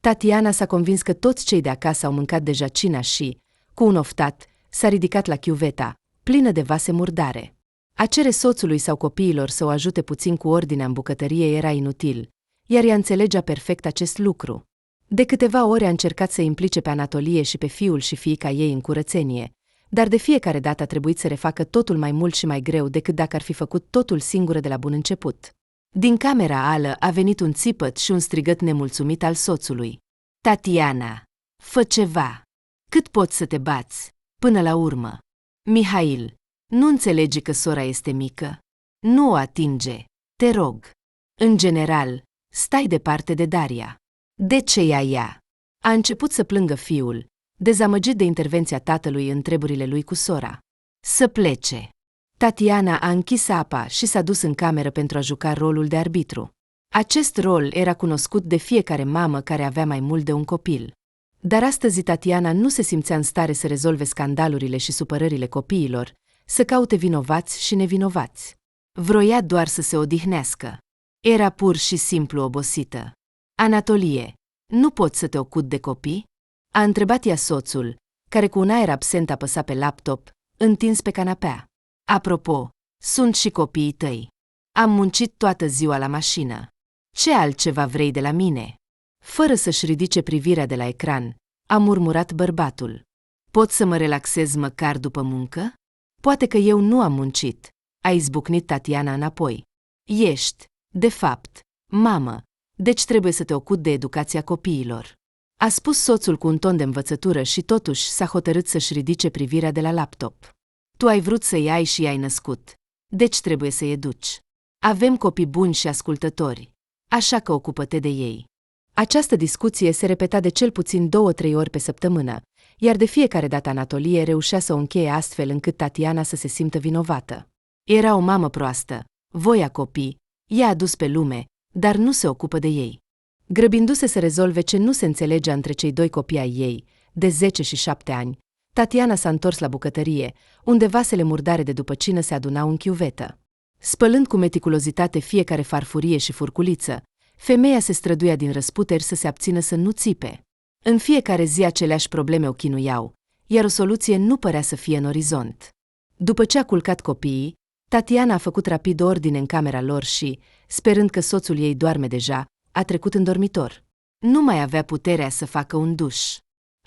Tatiana s-a convins că toți cei de acasă au mâncat deja cina și, cu un oftat, s-a ridicat la chiuveta, plină de vase murdare. A cere soțului sau copiilor să o ajute puțin cu ordinea în bucătărie era inutil, iar ea înțelegea perfect acest lucru. De câteva ore a încercat să implice pe Anatolie și pe fiul și fiica ei în curățenie, dar de fiecare dată a trebuit să refacă totul mai mult și mai greu decât dacă ar fi făcut totul singură de la bun început. Din camera ală a venit un țipăt și un strigăt nemulțumit al soțului. Tatiana, fă ceva! Cât poți să te bați? Până la urmă. Mihail, nu înțelegi că sora este mică? Nu o atinge, te rog. În general, stai departe de Daria. De ce ea? A început să plângă fiul, dezamăgit de intervenția tatălui în treburile lui cu sora. Să plece. Tatiana a închis apa și s-a dus în cameră pentru a juca rolul de arbitru. Acest rol era cunoscut de fiecare mamă care avea mai mult de un copil. Dar astăzi Tatiana nu se simțea în stare să rezolve scandalurile și supărările copiilor, să caute vinovați și nevinovați. Vroia doar să se odihnească. Era pur și simplu obosită. Anatolie, nu poți să te ocupi de copii? A întrebat ea soțul, care cu un aer absent apăsa pe laptop, întins pe canapea. Apropo, sunt și copiii tăi. Am muncit toată ziua la mașină. Ce altceva vrei de la mine? Fără să-și ridice privirea de la ecran, a murmurat bărbatul. Pot să mă relaxez măcar după muncă? Poate că eu nu am muncit, a izbucnit Tatiana înapoi. Ești, de fapt, mamă, deci trebuie să te ocupi de educația copiilor. A spus soțul cu un ton de învățătură și totuși s-a hotărât să-și ridice privirea de la laptop. Tu ai vrut să-i ai și i-ai născut, deci trebuie să-i educi. Avem copii buni și ascultători, așa că ocupă-te de ei. Această discuție se repeta de cel puțin 2-3 ori pe săptămână, iar de fiecare dată Anatolie reușea să o încheie astfel încât Tatiana să se simtă vinovată. Era o mamă proastă, voia copii, i-a adus pe lume, dar nu se ocupă de ei. Grăbindu-se să rezolve ce nu se înțelegea între cei doi copii ai ei, de 10 și 7 ani, Tatiana s-a întors la bucătărie, unde vasele murdare de după cină se adunau în chiuvetă. Spălând cu meticulozitate fiecare farfurie și furculiță, femeia se străduia din răsputeri să se abțină să nu țipe. În fiecare zi aceleași probleme o chinuiau, iar o soluție nu părea să fie în orizont. După ce a culcat copiii, Tatiana a făcut rapid ordine în camera lor și, sperând că soțul ei doarme deja, a trecut în dormitor. Nu mai avea puterea să facă un duș.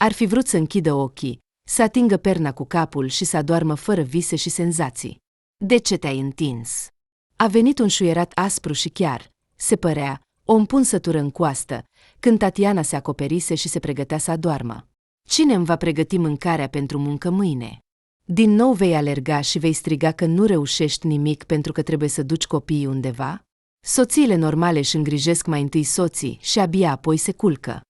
Ar fi vrut să închidă ochii, să atingă perna cu capul și să adoarmă fără vise și senzații. De ce te-ai întins? A venit un șuierat aspru și chiar, se părea, o împunsătură în coastă, când Tatiana se acoperise și se pregătea să adoarmă. Cine îmi va pregăti mâncarea pentru muncă mâine? Din nou vei alerga și vei striga că nu reușești nimic pentru că trebuie să duci copiii undeva? Soțiile normale își îngrijesc mai întâi soții și abia apoi se culcă.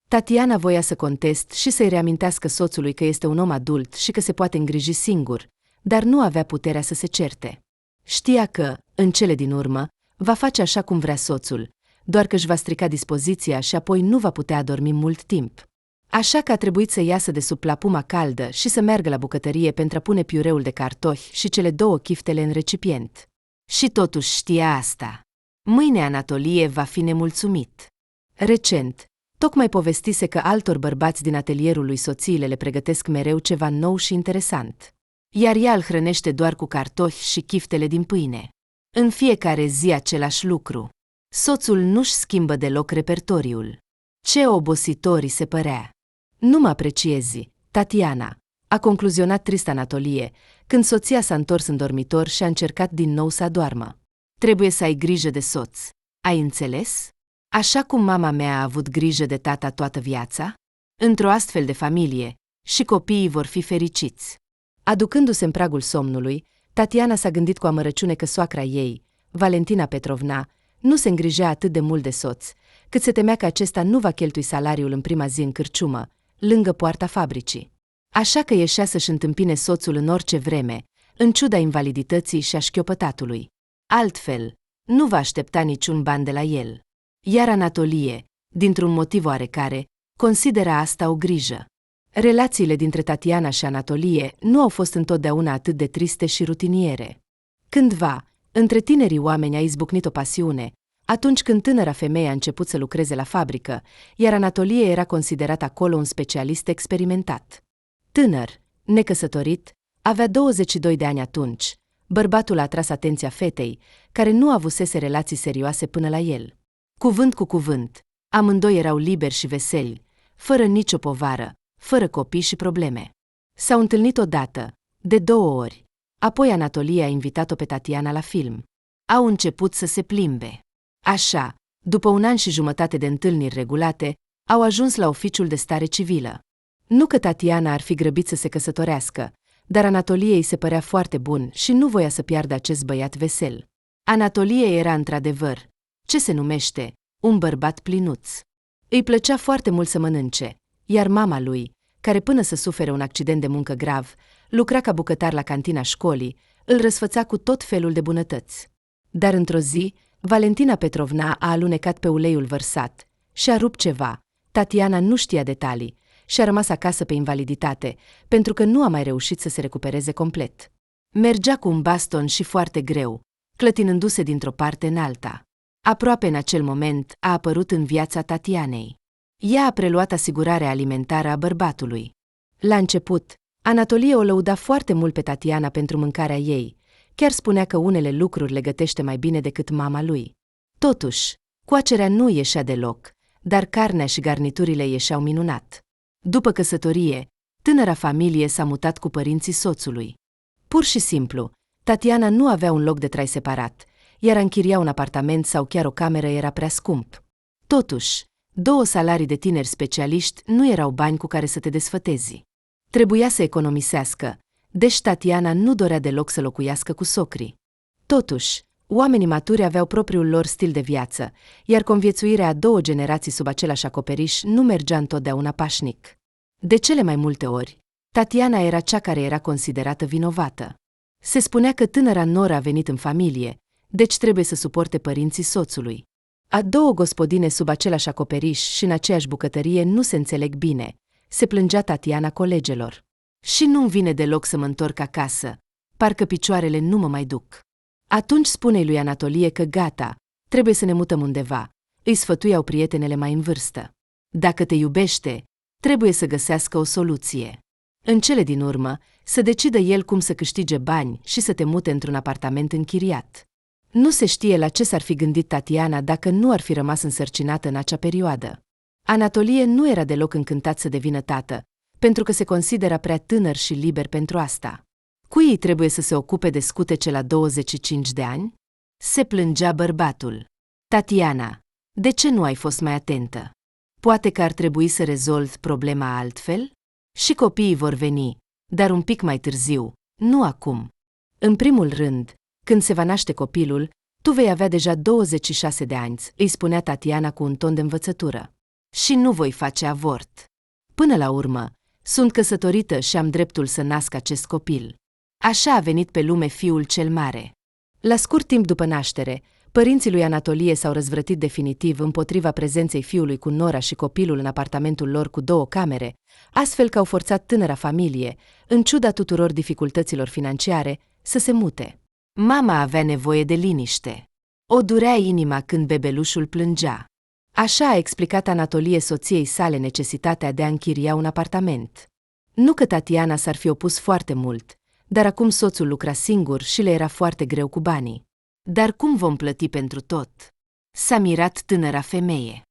Tatiana voia să contest și să-i reamintească soțului că este un om adult și că se poate îngriji singur, dar nu avea puterea să se certe. Știa că, în cele din urmă, va face așa cum vrea soțul, doar că își va strica dispoziția și apoi nu va putea adormi mult timp. Așa că a trebuit să iasă de sub plapuma caldă și să meargă la bucătărie pentru a pune piureul de cartofi și cele 2 chiftele în recipient. Și totuși știa asta. Mâine Anatolie va fi nemulțumit. Recent, tocmai povestise că altor bărbați din atelierul lui soțiile le pregătesc mereu ceva nou și interesant. Iar ea îl hrănește doar cu cartofi și chiftele din pâine. În fiecare zi același lucru. Soțul nu-și schimbă deloc repertoriul. Ce obositor îi se părea. Nu mă apreciezi, Tatiana, a concluzionat trist Anatolie, când soția s-a întors în dormitor și a încercat din nou să adoarmă. Trebuie să ai grijă de soț. Ai înțeles? Așa cum mama mea a avut grijă de tata toată viața? Într-o astfel de familie, și copiii vor fi fericiți. Aducându-se în pragul somnului, Tatiana s-a gândit cu amărăciune că soacra ei, Valentina Petrovna, nu se îngrijea atât de mult de soț, cât se temea că acesta nu va cheltui salariul în prima zi în cârciumă, lângă poarta fabricii. Așa că ieșea să-și întâmpine soțul în orice vreme, în ciuda invalidității și a șchiopătatului. Altfel, nu va aștepta niciun ban de la el. Iar Anatolie, dintr-un motiv oarecare, considera asta o grijă. Relațiile dintre Tatiana și Anatolie nu au fost întotdeauna atât de triste și rutiniere. Cândva, între tinerii oameni a izbucnit o pasiune, Atunci când tânăra femeie a început să lucreze la fabrică, iar Anatolie era considerat acolo un specialist experimentat. Tânăr, necăsătorit, avea 22 de ani atunci. Bărbatul a atras atenția fetei, care nu avusese relații serioase până la el. Cuvânt cu cuvânt, amândoi erau liberi și veseli, fără nicio povară, fără copii și probleme. S-au întâlnit odată, de 2 ori, apoi Anatolie a invitat-o pe Tatiana la film. Au început să se plimbe. Așa, după 1 an și jumătate de întâlniri regulate, au ajuns la oficiul de stare civilă. Nu că Tatiana ar fi grăbit să se căsătorească, dar Anatolie îi se părea foarte bun și nu voia să piardă acest băiat vesel. Anatolie era într-adevăr, ce se numește, un bărbat plinuț. Îi plăcea foarte mult să mănânce, iar mama lui, care până să sufere un accident de muncă grav, lucra ca bucătar la cantina școlii, îl răsfăța cu tot felul de bunătăți. Dar într-o zi, Valentina Petrovna a alunecat pe uleiul vărsat și a rupt ceva. Tatiana nu știa detalii și a rămas acasă pe invaliditate, pentru că nu a mai reușit să se recupereze complet. Mergea cu un baston și foarte greu, clătinându-se dintr-o parte în alta. Aproape în acel moment a apărut în viața Tatianei. Ea a preluat asigurarea alimentară a bărbatului. La început, Anatolie o lăuda foarte mult pe Tatiana pentru mâncarea ei, chiar spunea că unele lucruri le gătește mai bine decât mama lui. Totuși, coacerea nu ieșea deloc, dar carnea și garniturile ieșeau minunat. După căsătorie, tânăra familie s-a mutat cu părinții soțului. Pur și simplu, Tatiana nu avea un loc de trai separat, iar a închiria un apartament sau chiar o cameră era prea scump. Totuși, 2 salarii de tineri specialiști nu erau bani cu care să te desfătezi. Trebuia să economisească, deci Tatiana nu dorea deloc să locuiască cu socrii. Totuși, oamenii maturi aveau propriul lor stil de viață, iar conviețuirea a 2 generații sub același acoperiș nu mergea întotdeauna pașnic. De cele mai multe ori, Tatiana era cea care era considerată vinovată. Se spunea că tânăra noră a venit în familie, deci trebuie să suporte părinții soțului. A 2 gospodine sub același acoperiș și în aceeași bucătărie nu se înțeleg bine, se plângea Tatiana colegelor. Și nu-mi vine deloc să mă întorc acasă, parcă picioarele nu mă mai duc. Atunci spune lui Anatolie că gata, trebuie să ne mutăm undeva, îi sfătuiau prietenele mai în vârstă. Dacă te iubește, trebuie să găsească o soluție. În cele din urmă, să decidă el cum să câștige bani și să te mute într-un apartament închiriat. Nu se știe la ce s-ar fi gândit Tatiana dacă nu ar fi rămas însărcinată în acea perioadă. Anatolie nu era deloc încântat să devină tată, pentru că se considera prea tânăr și liber pentru asta. Cui îi trebuie să se ocupe de scutece la 25 de ani? Se plângea bărbatul. Tatiana, de ce nu ai fost mai atentă? Poate că ar trebui să rezolvi problema altfel? Și copiii vor veni, dar un pic mai târziu, nu acum. În primul rând, când se va naște copilul, tu vei avea deja 26 de ani, îi spunea Tatiana cu un ton de învățătură. Și nu voi face avort. Până la urmă, sunt căsătorită și am dreptul să nasc acest copil. Așa a venit pe lume fiul cel mare. La scurt timp după naștere, părinții lui Anatolie s-au răzvrătit definitiv împotriva prezenței fiului cu nora și copilul în apartamentul lor cu 2 camere, astfel că au forțat tânăra familie, în ciuda tuturor dificultăților financiare, să se mute. Mama avea nevoie de liniște. O durea inima când bebelușul plângea. Așa a explicat Anatolie soției sale necesitatea de a închiria un apartament. Nu că Tatiana s-ar fi opus foarte mult, dar acum soțul lucra singur și le era foarte greu cu banii. Dar cum vom plăti pentru tot? S-a mirat tânăra femeie.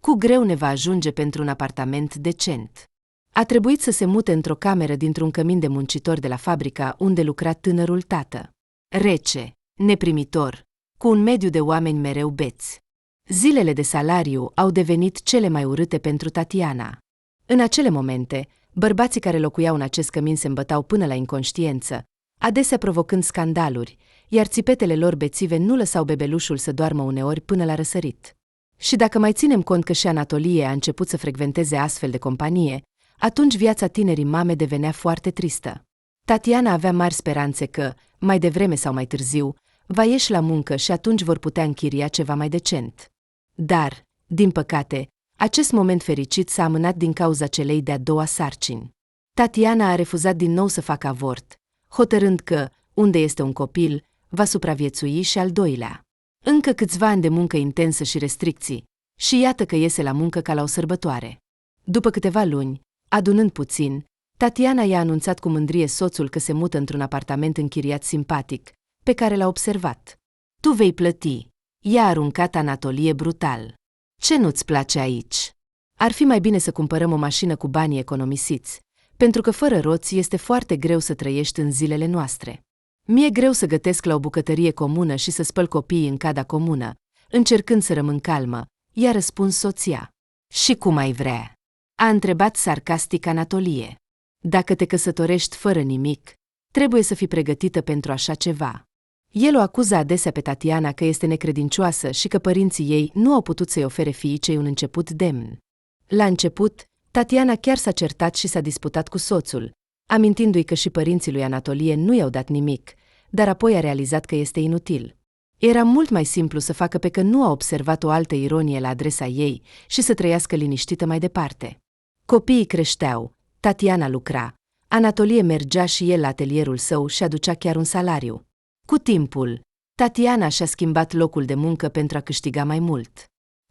Cu greu ne va ajunge pentru un apartament decent. A trebuit să se mute într-o cameră dintr-un cămin de muncitori de la fabrica unde lucra tânărul tată. Rece, neprimitor, cu un mediu de oameni mereu beți. Zilele de salariu au devenit cele mai urâte pentru Tatiana. În acele momente, bărbații care locuiau în acest cămin se îmbătau până la inconștiență, adesea provocând scandaluri, iar țipetele lor bețive nu lăsau bebelușul să doarmă uneori până la răsărit. Și dacă mai ținem cont că și Anatolie a început să frecventeze astfel de companie, atunci viața tinerii mame devenea foarte tristă. Tatiana avea mari speranțe că, mai devreme sau mai târziu, va ieși la muncă și atunci vor putea închiria ceva mai decent. Dar, din păcate, acest moment fericit s-a amânat din cauza celei de-a 2-a sarcini. Tatiana a refuzat din nou să facă avort, hotărând că, unde este un copil, va supraviețui și al 2-lea. Încă câțiva ani de muncă intensă și restricții, și iată că iese la muncă ca la o sărbătoare. După câteva luni, adunând puțin, Tatiana i-a anunțat cu mândrie soțul că se mută într-un apartament închiriat simpatic, pe care l-a observat. Tu vei plăti, i-a aruncat Anatolie brutal. Ce nu-ți place aici? Ar fi mai bine să cumpărăm o mașină cu banii economisiți, pentru că fără roți este foarte greu să trăiești în zilele noastre. Mi-e greu să gătesc la o bucătărie comună și să spăl copiii în cada comună, încercând să rămân calmă, i-a răspuns soția. Și cum ai vrea? A întrebat sarcastic Anatolie. Dacă te căsătorești fără nimic, trebuie să fii pregătită pentru așa ceva. El o acuză adesea pe Tatiana că este necredincioasă și că părinții ei nu au putut să-i ofere fiicei un început demn. La început, Tatiana chiar s-a certat și s-a disputat cu soțul, amintindu-i că și părinții lui Anatolie nu i-au dat nimic, dar apoi a realizat că este inutil. Era mult mai simplu să facă pe că nu a observat o altă ironie la adresa ei și să trăiască liniștită mai departe. Copiii creșteau, Tatiana lucra, Anatolie mergea și el la atelierul său și aducea chiar un salariu. Cu timpul, Tatiana și-a schimbat locul de muncă pentru a câștiga mai mult.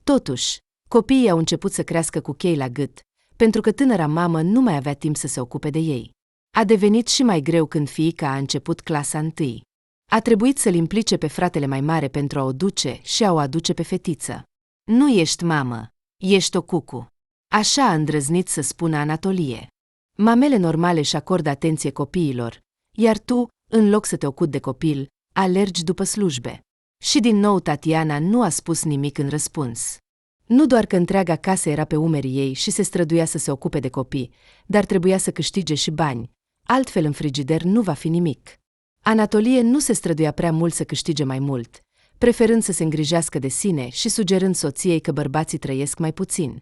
Totuși, copiii au început să crească cu chei la gât, pentru că tânăra mamă nu mai avea timp să se ocupe de ei. A devenit și mai greu când fiica a început clasa 1. A trebuit să-l implice pe fratele mai mare pentru a o duce și a o aduce pe fetiță. Nu ești mamă, ești o cucu. Așa a îndrăznit să spună Anatolie. Mamele normale își acordă atenție copiilor, iar tu, în loc să te ocupi de copil, alergi după slujbe. Și din nou Tatiana nu a spus nimic în răspuns. Nu doar că întreaga casă era pe umerii ei și se străduia să se ocupe de copii, dar trebuia să câștige și bani, altfel în frigider nu va fi nimic. Anatolie nu se străduia prea mult să câștige mai mult, preferând să se îngrijească de sine și sugerând soției că bărbații trăiesc mai puțin.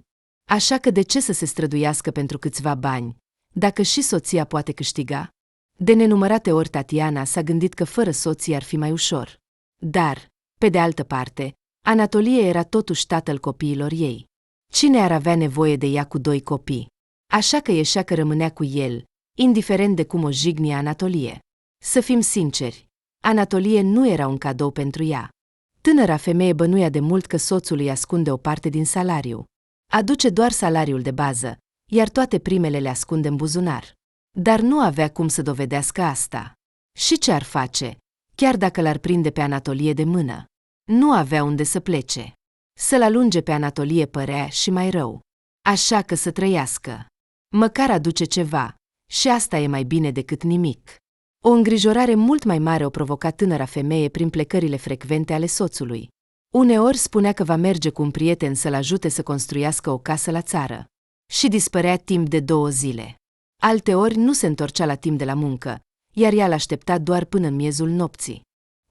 Așa că de ce să se străduiască pentru câțiva bani, dacă și soția poate câștiga? De nenumărate ori Tatiana s-a gândit că fără soții ar fi mai ușor. Dar, pe de altă parte, Anatolie era totuși tatăl copiilor ei. Cine ar avea nevoie de ea cu 2 copii? Așa că ieșea că rămânea cu el, indiferent de cum o jignia Anatolie. Să fim sinceri, Anatolie nu era un cadou pentru ea. Tânăra femeie bănuia de mult că soțul îi ascunde o parte din salariu. Aduce doar salariul de bază, iar toate primele le ascunde în buzunar. Dar nu avea cum să dovedească asta. Și ce ar face, chiar dacă l-ar prinde pe Anatolie de mână? Nu avea unde să plece. Să-l alunge pe Anatolie părea și mai rău. Așa că să trăiască. Măcar aduce ceva, și asta e mai bine decât nimic. O îngrijorare mult mai mare o provoca tânăra femeie prin plecările frecvente ale soțului. Uneori spunea că va merge cu un prieten să-l ajute să construiască o casă la țară. Și dispărea timp de 2 zile. Alteori nu se întorcea la timp de la muncă, iar ea l-aștepta doar până în miezul nopții.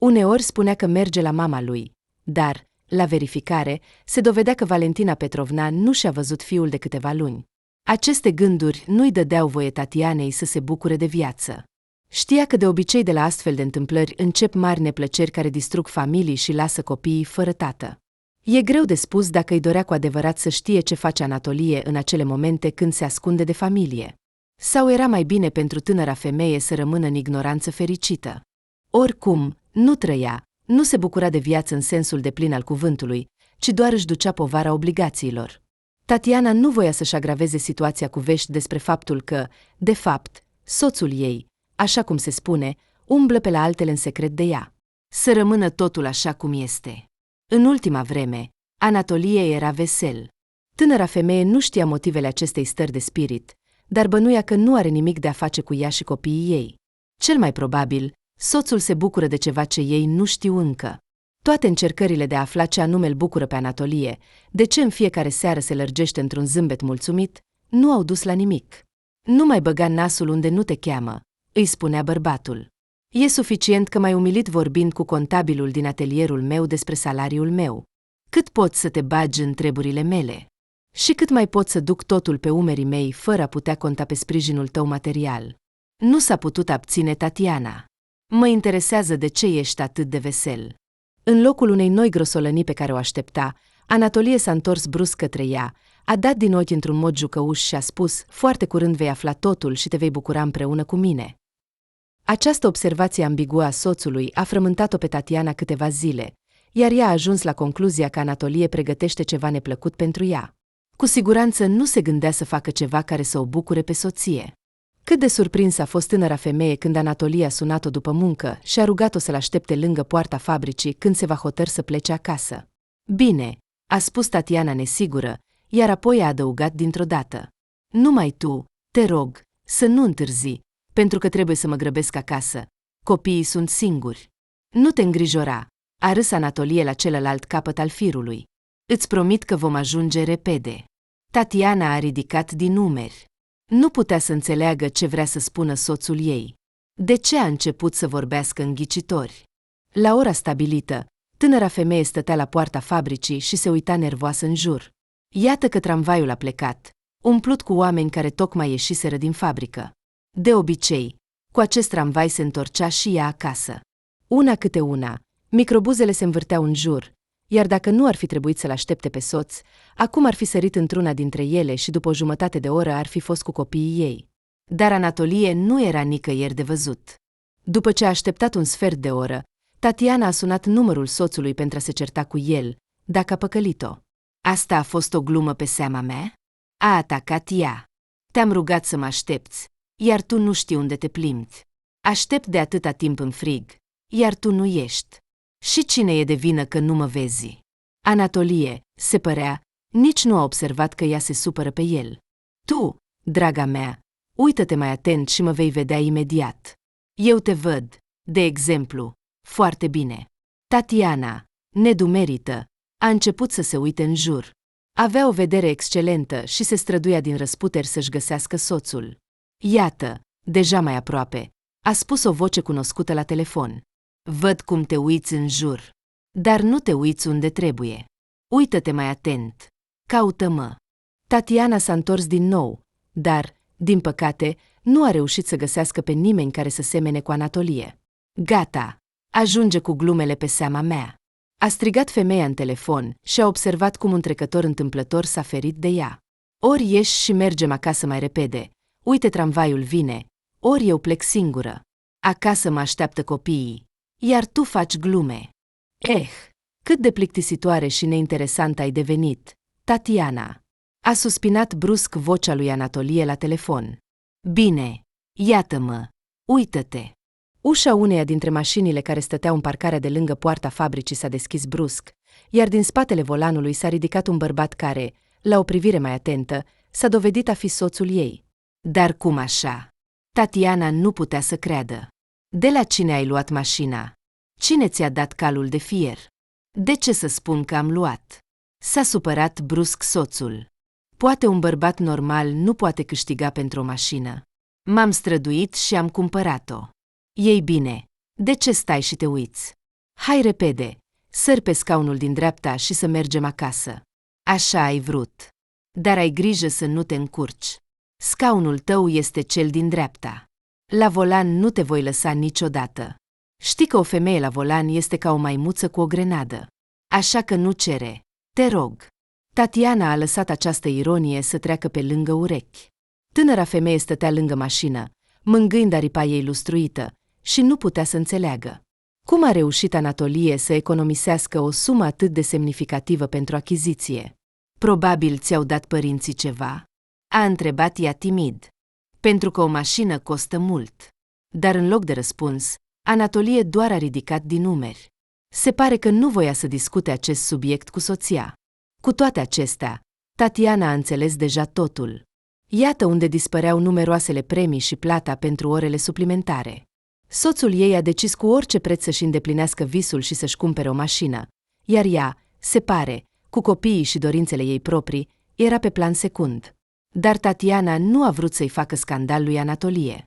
Uneori spunea că merge la mama lui, dar, la verificare, se dovedea că Valentina Petrovna nu și-a văzut fiul de câteva luni. Aceste gânduri nu-i dădeau voie Tatianei să se bucure de viață. Știa că de obicei de la astfel de întâmplări încep mari neplăceri care distrug familii și lasă copiii fără tată. E greu de spus dacă îi dorea cu adevărat să știe ce face Anatolie în acele momente când se ascunde de familie. Sau era mai bine pentru tânăra femeie să rămână în ignoranță fericită. Oricum, nu trăia, nu se bucura de viață în sensul deplin al cuvântului, ci doar își ducea povara obligațiilor. Tatiana nu voia să-și agraveze situația cu vești despre faptul că, de fapt, soțul ei, așa cum se spune, umblă pe la altele în secret de ea. Să rămână totul așa cum este. În ultima vreme, Anatolie era vesel. Tânăra femeie nu știa motivele acestei stări de spirit, dar bănuia că nu are nimic de a face cu ea și copiii ei. Cel mai probabil, soțul se bucură de ceva ce ei nu știu încă. Toate încercările de a afla ce anume îl bucură pe Anatolie, de ce în fiecare seară se lărgește într-un zâmbet mulțumit, nu au dus la nimic. Nu mai băga nasul unde nu te cheamă, îi spunea bărbatul. E suficient că m-ai umilit vorbind cu contabilul din atelierul meu despre salariul meu. Cât poți să te bagi în treburile mele? Și cât mai pot să duc totul pe umerii mei fără a putea conta pe sprijinul tău material? Nu s-a putut abține Tatiana. Mă interesează de ce ești atât de vesel. În locul unei noi grosolănii pe care o aștepta, Anatolie s-a întors brusc către ea, a dat din ochi într-un mod jucăuș și a spus: foarte curând vei afla totul și te vei bucura împreună cu mine. Această observație ambiguă a soțului a frământat-o pe Tatiana câteva zile, iar ea a ajuns la concluzia că Anatolie pregătește ceva neplăcut pentru ea. Cu siguranță nu se gândea să facă ceva care să o bucure pe soție. Cât de surprinsă a fost tânăra femeie când Anatolie a sunat-o după muncă și a rugat-o să-l aștepte lângă poarta fabricii când se va hotărî să plece acasă. Bine, a spus Tatiana nesigură, iar apoi a adăugat dintr-o dată. Numai tu, te rog, să nu întârzi, pentru că trebuie să mă grăbesc acasă. Copiii sunt singuri. Nu te îngrijora, a râs Anatolie la celălalt capăt al firului. Îți promit că vom ajunge repede. Tatiana a ridicat din numeri. Nu putea să înțeleagă ce vrea să spună soțul ei. De ce a început să vorbească înghicitori? La ora stabilită, tânăra femeie stătea la poarta fabricii și se uita nervoasă în jur. Iată că tramvaiul a plecat, umplut cu oameni care tocmai ieșiseră din fabrică. De obicei, cu acest tramvai se întorcea și ea acasă. Una câte una, microbuzele se învârteau în jur, iar dacă nu ar fi trebuit să-l aștepte pe soț, acum ar fi sărit într-una dintre ele și după o jumătate de oră ar fi fost cu copiii ei. Dar Anatolie nu era nicăieri de văzut. După ce a așteptat un sfert de oră, Tatiana a sunat numărul soțului pentru a se certa cu el, dacă a păcălit-o. Asta a fost o glumă pe seama mea? A atacat ea. Te-am rugat să mă aștepți, iar tu nu știi unde te plimbi. Aștept de atâta timp în frig, iar tu nu ești. Și cine e de vină că nu mă vezi? Anatolie, se părea, nici nu a observat că ea se supără pe el. Tu, draga mea, uită-te mai atent și mă vei vedea imediat. Eu te văd, de exemplu, foarte bine. Tatiana, nedumerită, a început să se uite în jur. Avea o vedere excelentă și se străduia din răsputeri să-și găsească soțul. Iată, deja mai aproape, a spus o voce cunoscută la telefon. Văd cum te uiți în jur. Dar nu te uiți unde trebuie. Uită-te mai atent. Caută-mă. Tatiana s-a întors din nou, dar, din păcate, nu a reușit să găsească pe nimeni care să semene cu Anatolie. Gata, ajunge cu glumele pe seama mea. A strigat femeia în telefon și a observat cum un trecător întâmplător s-a ferit de ea. Ori ieși și mergem acasă mai repede. Uite, tramvaiul vine. Ori eu plec singură. Acasă mă așteaptă copiii. Iar tu faci glume. Cât de plictisitoare și neinteresantă ai devenit, Tatiana. A suspinat brusc vocea lui Anatolie la telefon. Bine, iată-mă, uită-te. Ușa uneia dintre mașinile care stăteau în parcarea de lângă poarta fabricii s-a deschis brusc, iar din spatele volanului s-a ridicat un bărbat care, la o privire mai atentă, s-a dovedit a fi soțul ei. Dar cum așa? Tatiana nu putea să creadă. De la cine ai luat mașina? Cine ți-a dat calul de fier? De ce să spun că am luat? S-a supărat brusc soțul. Poate un bărbat normal nu poate câștiga pentru o mașină. M-am străduit și am cumpărat-o. Ei bine, de ce stai și te uiți? Hai repede, sări pe scaunul din dreapta și să mergem acasă. Așa ai vrut. Dar ai grijă să nu te încurci. Scaunul tău este cel din dreapta. La volan nu te voi lăsa niciodată. Știi că o femeie la volan este ca o maimuță cu o grenadă. Așa că nu cere. Te rog. Tatiana a lăsat această ironie să treacă pe lângă urechi. Tânăra femeie stătea lângă mașină, mângâind aripa ei lustruită, și nu putea să înțeleagă. Cum a reușit Anatolie să economisească o sumă atât de semnificativă pentru achiziție? Probabil ți-au dat părinții ceva? A întrebat ea timid. Pentru că o mașină costă mult. Dar în loc de răspuns, Anatolie doar a ridicat din numeri. Se pare că nu voia să discute acest subiect cu soția. Cu toate acestea, Tatiana a înțeles deja totul. Iată unde dispăreau numeroasele premii și plata pentru orele suplimentare. Soțul ei a decis cu orice preț să-și îndeplinească visul și să-și cumpere o mașină, iar ea, se pare, cu copiii și dorințele ei proprii, era pe plan secund. Dar Tatiana nu a vrut să-i facă scandal lui Anatolie.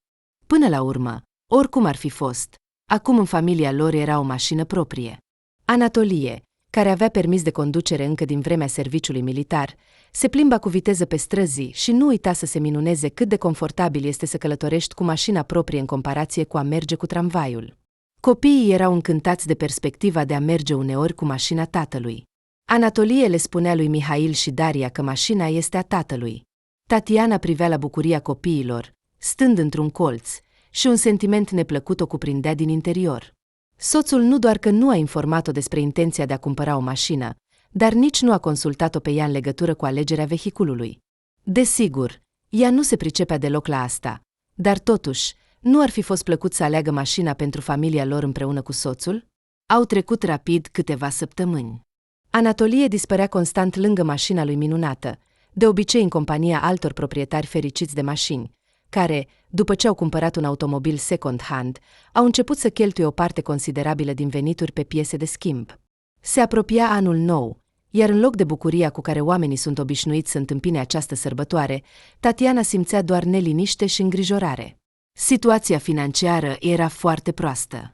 Până la urmă, oricum ar fi fost, acum în familia lor era o mașină proprie. Anatolie, care avea permis de conducere încă din vremea serviciului militar, se plimba cu viteză pe străzi și nu uita să se minuneze cât de confortabil este să călătorești cu mașina proprie în comparație cu a merge cu tramvaiul. Copiii erau încântați de perspectiva de a merge uneori cu mașina tatălui. Anatolie le spunea lui Mihail și Daria că mașina este a tatălui. Tatiana privea la bucuria copiilor, stând într-un colț, și un sentiment neplăcut o cuprindea din interior. Soțul nu doar că nu a informat-o despre intenția de a cumpăra o mașină, dar nici nu a consultat-o pe ea în legătură cu alegerea vehiculului. Desigur, ea nu se pricepea deloc la asta, dar totuși, nu ar fi fost plăcut să aleagă mașina pentru familia lor împreună cu soțul? Au trecut rapid câteva săptămâni. Anatolie dispărea constant lângă mașina lui minunată, de obicei în compania altor proprietari fericiți de mașini, care, după ce au cumpărat un automobil second-hand, au început să cheltuie o parte considerabilă din venituri pe piese de schimb. Se apropia anul nou, iar în loc de bucuria cu care oamenii sunt obișnuiți să întâmpine această sărbătoare, Tatiana simțea doar neliniște și îngrijorare. Situația financiară era foarte proastă.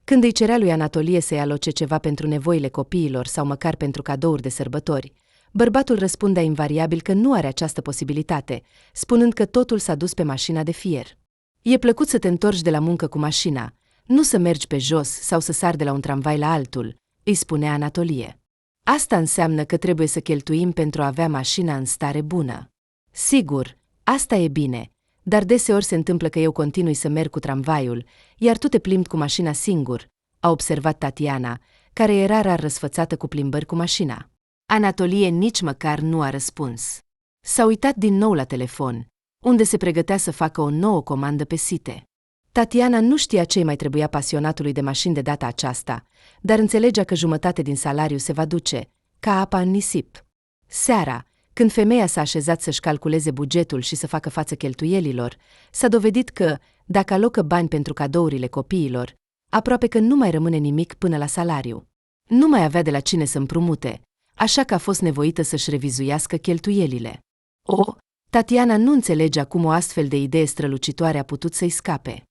Când îi cerea lui Anatolie să-i aloce ceva pentru nevoile copiilor sau măcar pentru cadouri de sărbători, bărbatul răspundea invariabil că nu are această posibilitate, spunând că totul s-a dus pe mașina de fier. E plăcut să te întorci de la muncă cu mașina, nu să mergi pe jos sau să sari de la un tramvai la altul, îi spunea Anatolie. Asta înseamnă că trebuie să cheltuim pentru a avea mașina în stare bună. Sigur, asta e bine, dar deseori se întâmplă că eu continui să merg cu tramvaiul, iar tu te plimbi cu mașina singur, a observat Tatiana, care era rar răsfățată cu plimbări cu mașina. Anatolie nici măcar nu a răspuns. S-a uitat din nou la telefon, unde se pregătea să facă o nouă comandă pe site. Tatiana nu știa ce mai trebuia pasionatului de mașini de data aceasta, dar înțelegea că jumătate din salariu se va duce, ca apa în nisip. Seara, când femeia s-a așezat să-și calculeze bugetul și să facă față cheltuielilor, s-a dovedit că, dacă alocă bani pentru cadourile copiilor, aproape că nu mai rămâne nimic până la salariu. Nu mai avea de la cine să împrumute, așa că a fost nevoită să-și revizuiască cheltuielile. Tatiana nu înțelegea cum o astfel de idee strălucitoare a putut să-i scape.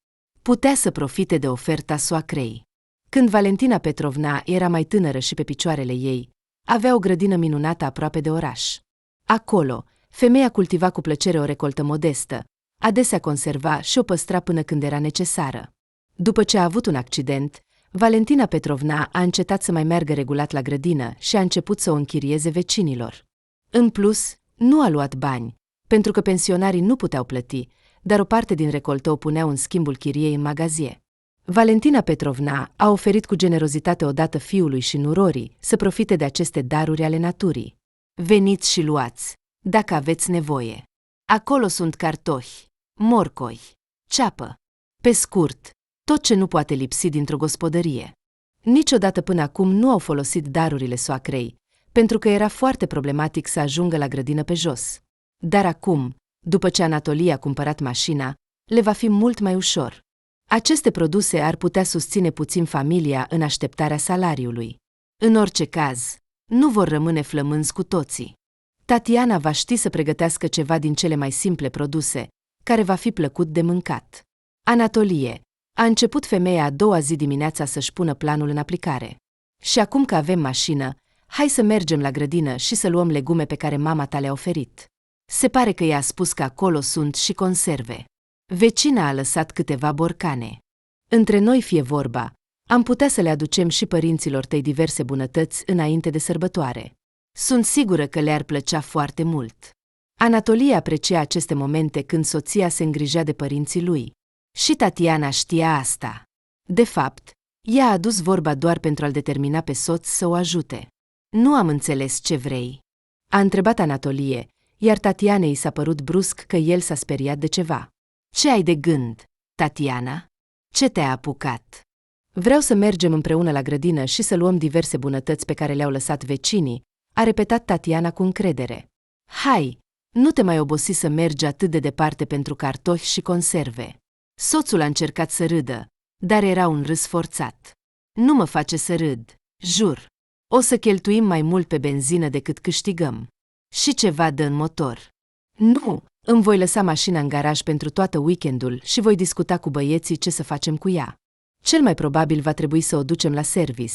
Putea să profite de oferta soacrei. Când Valentina Petrovna era mai tânără și pe picioarele ei, avea o grădină minunată aproape de oraș. Acolo, femeia cultiva cu plăcere o recoltă modestă, adesea conserva și o păstra până când era necesară. După ce a avut un accident, Valentina Petrovna a încetat să mai meargă regulat la grădină și a început să o închirieze vecinilor. În plus, nu a luat bani, pentru că pensionarii nu puteau plăti, dar o parte din recoltă o puneau în schimbul chiriei în magazie. Valentina Petrovna a oferit cu generozitate odată fiului și nurorii să profite de aceste daruri ale naturii. Veniți și luați, dacă aveți nevoie. Acolo sunt cartofi, morcoi, ceapă. Pe scurt, tot ce nu poate lipsi dintr-o gospodărie. Niciodată până acum nu au folosit darurile soacrei, pentru că era foarte problematic să ajungă la grădină pe jos. Dar acum, după ce Anatolie a cumpărat mașina, le va fi mult mai ușor. Aceste produse ar putea susține puțin familia în așteptarea salariului. În orice caz, nu vor rămâne flămânzi cu toții. Tatiana va ști să pregătească ceva din cele mai simple produse, care va fi plăcut de mâncat. Anatolie, a început femeia a doua zi dimineața să-și pună planul în aplicare. Și acum că avem mașină, hai să mergem la grădină și să luăm legume pe care mama ta le-a oferit. Se pare că i-a spus că acolo sunt și conserve. Vecina a lăsat câteva borcane. Între noi fie vorba, am putea să le aducem și părinților tăi diverse bunătăți înainte de sărbătoare. Sunt sigură că le-ar plăcea foarte mult. Anatolie aprecia aceste momente când soția se îngrija de părinții lui. Și Tatiana știa asta. De fapt, ea a adus vorba doar pentru a-l determina pe soț să o ajute. Nu am înțeles ce vrei. A întrebat Anatolie, iar Tatianei i s-a părut brusc că el s-a speriat de ceva. Ce ai de gând, Tatiana? Ce te-a apucat? Vreau să mergem împreună la grădină și să luăm diverse bunătăți pe care le-au lăsat vecinii, a repetat Tatiana cu încredere. Hai, nu te mai obosi să mergi atât de departe pentru cartofi și conserve. Soțul a încercat să râdă, dar era un râs forțat. Nu mă face să râd, jur. O să cheltuim mai mult pe benzină decât câștigăm. Și ceva dă în motor. Nu, îmi voi lăsa mașina în garaj pentru toată weekendul și voi discuta cu băieții ce să facem cu ea. Cel mai probabil va trebui să o ducem la service,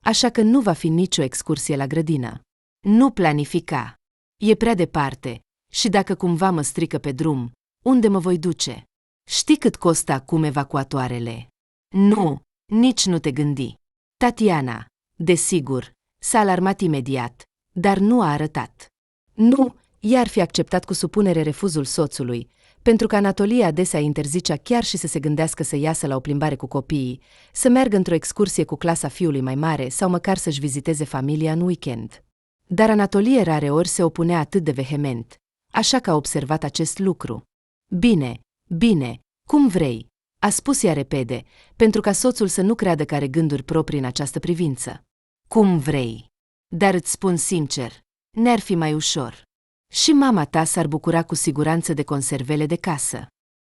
așa că nu va fi nicio excursie la grădină. Nu planifica. E prea departe și dacă cumva mă strică pe drum, unde mă voi duce? Știi cât costă acum evacuatoarele? Nu, nici nu te gândi. Tatiana, desigur, s-a alarmat imediat, dar nu a arătat. Nu, ea ar fi acceptat cu supunere refuzul soțului, pentru că Anatolie adesea interzicea chiar și să se gândească să iasă la o plimbare cu copiii, să meargă într-o excursie cu clasa fiului mai mare sau măcar să-și viziteze familia în weekend. Dar Anatolie rareori se opunea atât de vehement, așa că a observat acest lucru. Bine, bine, cum vrei, a spus ea repede, pentru ca soțul să nu creadă că are gânduri proprii în această privință. Cum vrei. Dar îți spun sincer, ne-ar fi mai ușor. Și mama ta s-ar bucura cu siguranță de conservele de casă.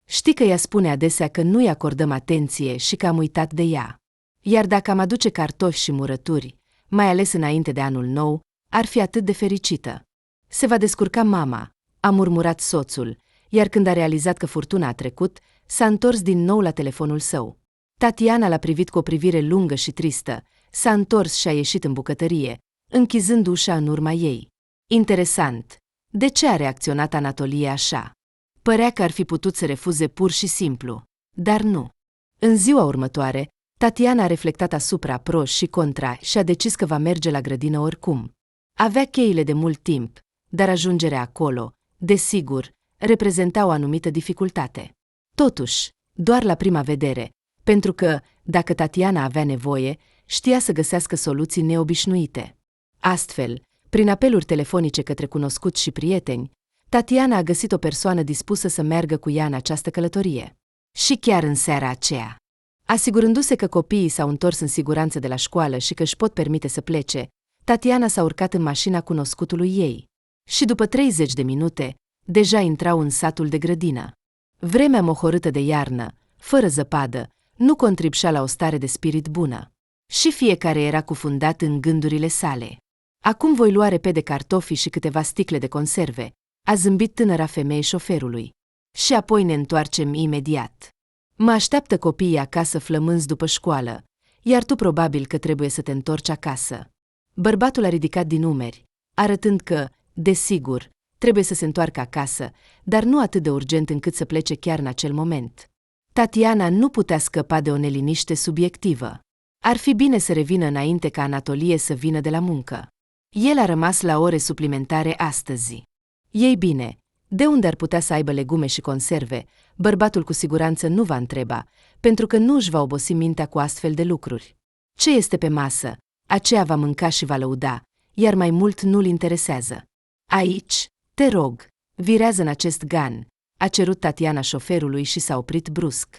Știi că ea spune adesea că nu-i acordăm atenție și că am uitat de ea. Iar dacă am aduce cartofi și murături, mai ales înainte de anul nou, ar fi atât de fericită. Se va descurca mama, a murmurat soțul, iar când a realizat că furtuna a trecut, s-a întors din nou la telefonul său. Tatiana l-a privit cu o privire lungă și tristă, s-a întors și a ieșit în bucătărie, închizând ușa în urma ei. Interesant. De ce a reacționat Anatolie așa? Părea că ar fi putut să refuze pur și simplu, dar nu. În ziua următoare, Tatiana a reflectat asupra pro și contra și a decis că va merge la grădină oricum. Avea cheile de mult timp, dar ajungerea acolo, desigur, reprezenta o anumită dificultate. Totuși, doar la prima vedere, pentru că, dacă Tatiana avea nevoie, știa să găsească soluții neobișnuite. Astfel, prin apeluri telefonice către cunoscuți și prieteni, Tatiana a găsit o persoană dispusă să meargă cu ea în această călătorie. Și chiar în seara aceea, asigurându-se că copiii s-au întors în siguranță de la școală și că își pot permite să plece, Tatiana s-a urcat în mașina cunoscutului ei. Și după 30 de minute, deja intrau în satul de grădină. Vremea mohorâtă de iarnă, fără zăpadă, nu contribuia la o stare de spirit bună. Și fiecare era cufundat în gândurile sale. Acum voi lua repede cartofii și câteva sticle de conserve, a zâmbit tânăra femeie șoferului. Și apoi ne întoarcem imediat. Mă așteaptă copiii acasă flămânzi după școală, iar tu probabil că trebuie să te întorci acasă. Bărbatul a ridicat din umeri, arătând că, desigur, trebuie să se întoarcă acasă, dar nu atât de urgent încât să plece chiar în acel moment. Tatiana nu putea scăpa de o neliniște subiectivă. Ar fi bine să revină înainte ca Anatolie să vină de la muncă. El a rămas la ore suplimentare astăzi. Ei bine, de unde ar putea să aibă legume și conserve, bărbatul cu siguranță nu va întreba, pentru că nu își va obosi mintea cu astfel de lucruri. Ce este pe masă, aceea va mânca și va lăuda, iar mai mult nu-l interesează. Aici, te rog, virează în acest gan, a cerut Tatiana șoferului și s-a oprit brusc.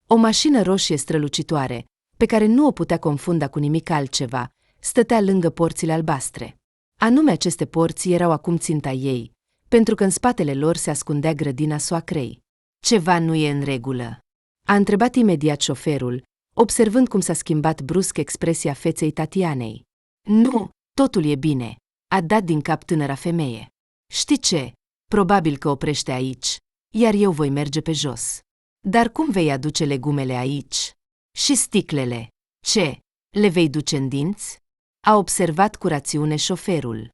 O mașină roșie strălucitoare, pe care nu o putea confunda cu nimic altceva, stătea lângă porțile albastre. Anume aceste porți erau acum ținta ei, pentru că în spatele lor se ascundea grădina soacrei. Ceva nu e în regulă, a întrebat imediat șoferul, observând cum s-a schimbat brusc expresia feței Tatianei. Nu, totul e bine, a dat din cap tânăra femeie. Știi ce? Probabil că oprește aici, iar eu voi merge pe jos. Dar cum vei aduce legumele aici? Și sticlele? Ce? Le vei duce în dinți? A observat cu rațiune șoferul.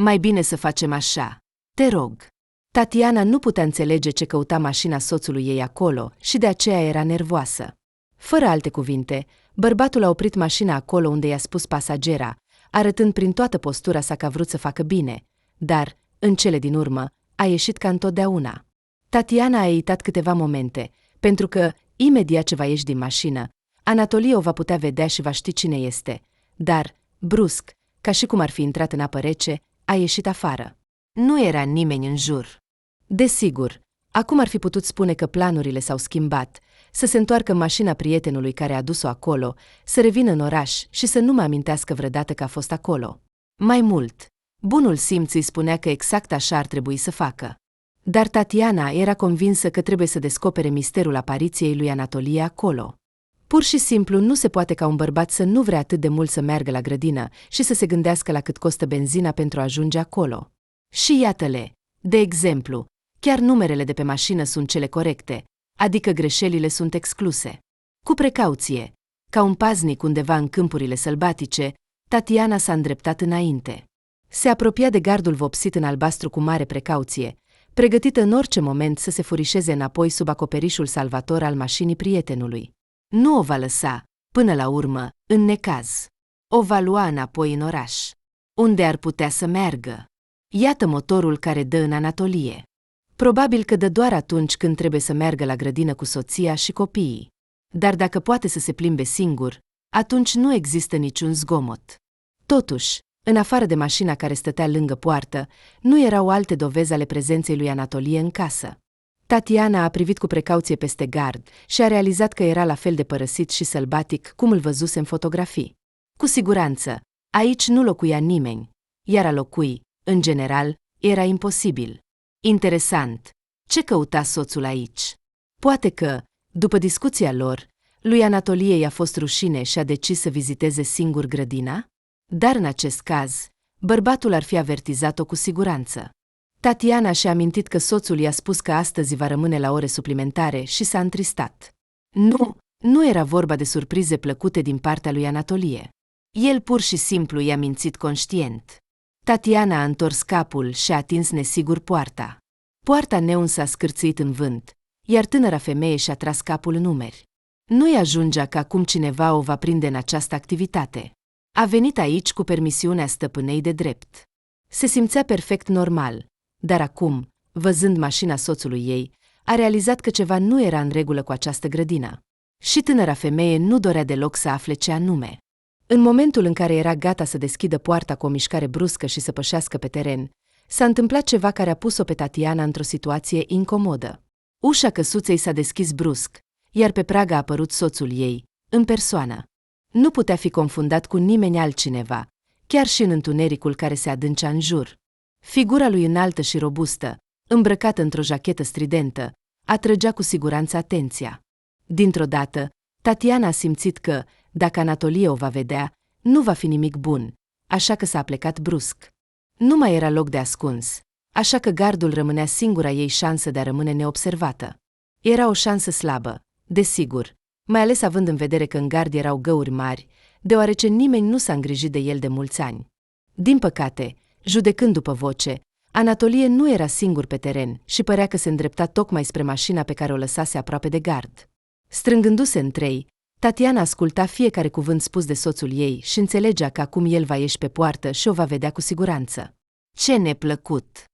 Mai bine să facem așa. Te rog. Tatiana nu putea înțelege ce căuta mașina soțului ei acolo și de aceea era nervoasă. Fără alte cuvinte, bărbatul a oprit mașina acolo unde i-a spus pasagera, arătând prin toată postura sa că a vrut să facă bine, dar, în cele din urmă, a ieșit ca întotdeauna. Tatiana a ezitat câteva momente, pentru că, imediat ce va ieși din mașină, Anatolie o va putea vedea și va ști cine este, dar, brusc, ca și cum ar fi intrat în apă rece, a ieșit afară. Nu era nimeni în jur. Desigur, acum ar fi putut spune că planurile s-au schimbat, să se întoarcă în mașina prietenului care a dus-o acolo, să revină în oraș și să nu mă amintească vreodată că a fost acolo. Mai mult, bunul simț îi spunea că exact așa ar trebui să facă. Dar Tatiana era convinsă că trebuie să descopere misterul apariției lui Anatolie acolo. Pur și simplu nu se poate ca un bărbat să nu vrea atât de mult să meargă la grădină și să se gândească la cât costă benzina pentru a ajunge acolo. Și iată-le, de exemplu, chiar numerele de pe mașină sunt cele corecte, adică greșelile sunt excluse. Cu precauție, ca un paznic undeva în câmpurile sălbatice, Tatiana s-a îndreptat înainte. Se apropia de gardul vopsit în albastru cu mare precauție, pregătită în orice moment să se furișeze înapoi sub acoperișul salvator al mașinii prietenului. Nu o va lăsa, până la urmă, în necaz. O va lua înapoi în oraș. Unde ar putea să meargă? Iată motorul care dă în Anatolie. Probabil că dă doar atunci când trebuie să meargă la grădină cu soția și copiii. Dar dacă poate să se plimbe singur, atunci nu există niciun zgomot. Totuși, în afară de mașina care stătea lângă poartă, nu erau alte dovezi ale prezenței lui Anatolie în casă. Tatiana a privit cu precauție peste gard și a realizat că era la fel de părăsit și sălbatic cum îl văzuse în fotografii. Cu siguranță, aici nu locuia nimeni, iar a locui, în general, era imposibil. Interesant. Ce căuta soțul aici? Poate că, după discuția lor, lui Anatolie i-a fost rușine și a decis să viziteze singur grădina? Dar în acest caz, bărbatul ar fi avertizat-o cu siguranță. Tatiana și-a amintit că soțul i-a spus că astăzi va rămâne la ore suplimentare și s-a întristat. Nu era vorba de surprize plăcute din partea lui Anatolie. El pur și simplu i-a mințit conștient. Tatiana a întors capul și a atins nesigur poarta. Poarta neuns s-a scârțâit în vânt, iar tânăra femeie și-a tras capul în umeri. Nu-i ajungea că acum cineva o va prinde în această activitate. A venit aici cu permisiunea stăpânei de drept. Se simțea perfect normal, dar acum, văzând mașina soțului ei, a realizat că ceva nu era în regulă cu această grădină. Și tânăra femeie nu dorea deloc să afle ce anume. În momentul în care era gata să deschidă poarta cu o mișcare bruscă și să pășească pe teren, s-a întâmplat ceva care a pus-o pe Tatiana într-o situație incomodă. Ușa căsuței s-a deschis brusc, iar pe prag a apărut soțul ei, în persoană. Nu putea fi confundat cu nimeni altcineva, chiar și în întunericul care se adâncea în jur. Figura lui înaltă și robustă, îmbrăcată într-o jachetă stridentă, atrăgea cu siguranță atenția. Dintr-o dată, Tatiana a simțit că, dacă Anatolie o va vedea, nu va fi nimic bun, așa că s-a plecat brusc. Nu mai era loc de ascuns, așa că gardul rămânea singura ei șansă de a rămâne neobservată. Era o șansă slabă, desigur, mai ales având în vedere că în gard erau găuri mari, deoarece nimeni nu s-a îngrijit de el de mulți ani. Din păcate, judecând după voce, Anatolie nu era singur pe teren și părea că se îndrepta tocmai spre mașina pe care o lăsase aproape de gard. Strângându-se în trei, Tatiana asculta fiecare cuvânt spus de soțul ei și înțelegea că acum el va ieși pe poartă și o va vedea cu siguranță. Ce neplăcut!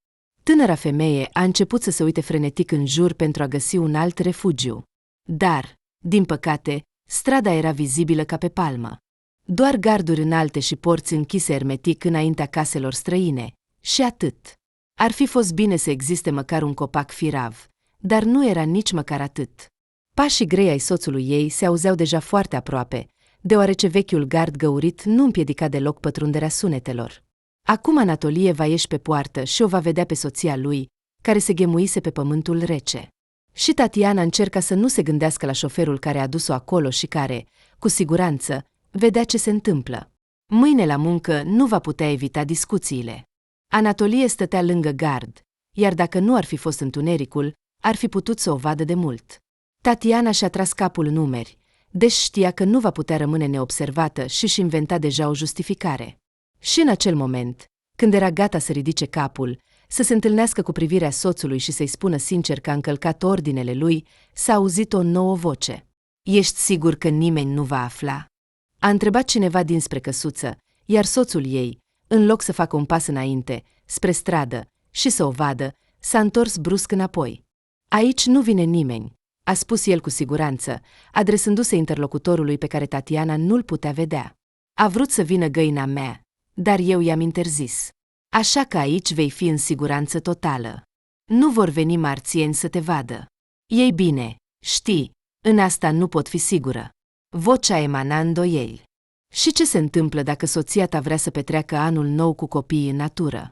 Tânăra femeie a început să se uite frenetic în jur pentru a găsi un alt refugiu. Dar, din păcate, strada era vizibilă ca pe palmă. Doar garduri înalte și porți închise hermetic înaintea caselor străine, și atât. Ar fi fost bine să existe măcar un copac firav, dar nu era nici măcar atât. Pașii grei ai soțului ei se auzeau deja foarte aproape, deoarece vechiul gard găurit nu împiedica deloc pătrunderea sunetelor. Acum Anatolie va ieși pe poartă și o va vedea pe soția lui, care se ghemuise pe pământul rece. Și Tatiana încerca să nu se gândească la șoferul care a dus-o acolo și care, cu siguranță, vedea ce se întâmplă. Mâine la muncă nu va putea evita discuțiile. Anatolie stătea lângă gard, iar dacă nu ar fi fost întunericul, ar fi putut să o vadă de mult. Tatiana și-a tras capul în umeri, deși știa că nu va putea rămâne neobservată și-și inventa deja o justificare. Și în acel moment, când era gata să ridice capul, să se întâlnească cu privirea soțului și să-i spună sincer că a încălcat ordinele lui, s-a auzit o nouă voce. Ești sigur că nimeni nu va afla?" A întrebat cineva dinspre căsuță, iar soțul ei, în loc să facă un pas înainte, spre stradă, și să o vadă, s-a întors brusc înapoi. Aici nu vine nimeni," a spus el cu siguranță, adresându-se interlocutorului pe care Tatiana nu-l putea vedea. A vrut să vină găina mea, dar eu i-am interzis. Așa că aici vei fi în siguranță totală. Nu vor veni marțieni să te vadă. Ei bine, știi, în asta nu pot fi sigură. Vocea emana îndoieli. Și ce se întâmplă dacă soția ta vrea să petreacă anul nou cu copiii în natură?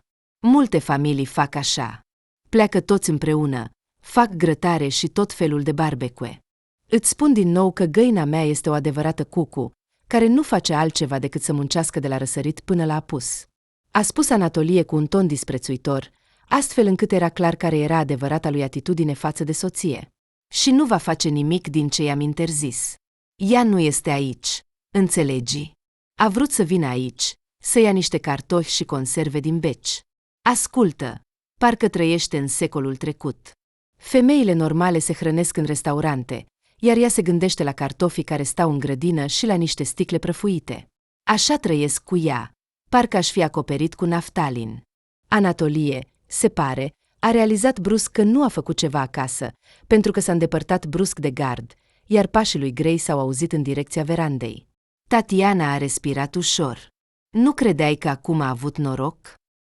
Multe familii fac așa. Pleacă toți împreună, fac grătare și tot felul de barbecue. Îți spun din nou că găina mea este o adevărată cucu, care nu face altceva decât să muncească de la răsărit până la apus. A spus Anatolie cu un ton disprețuitor, astfel încât era clar care era adevărata lui atitudine față de soție. Și nu va face nimic din ce i-am interzis. Ea nu este aici, înțelegi? A vrut să vină aici, să ia niște cartofi și conserve din beci. Ascultă, parcă trăiește în secolul trecut. Femeile normale se hrănesc în restaurante, iar ea se gândește la cartofii care stau în grădină și la niște sticle prăfuite. Așa trăiesc cu ea, parcă aș fi acoperit cu naftalin. Anatolie, se pare, A realizat brusc că nu a făcut ceva acasă, pentru că s-a îndepărtat brusc de gard, iar pașii lui Gray s-au auzit în direcția verandei. Tatiana a respirat ușor. Nu credeai că acum a avut noroc?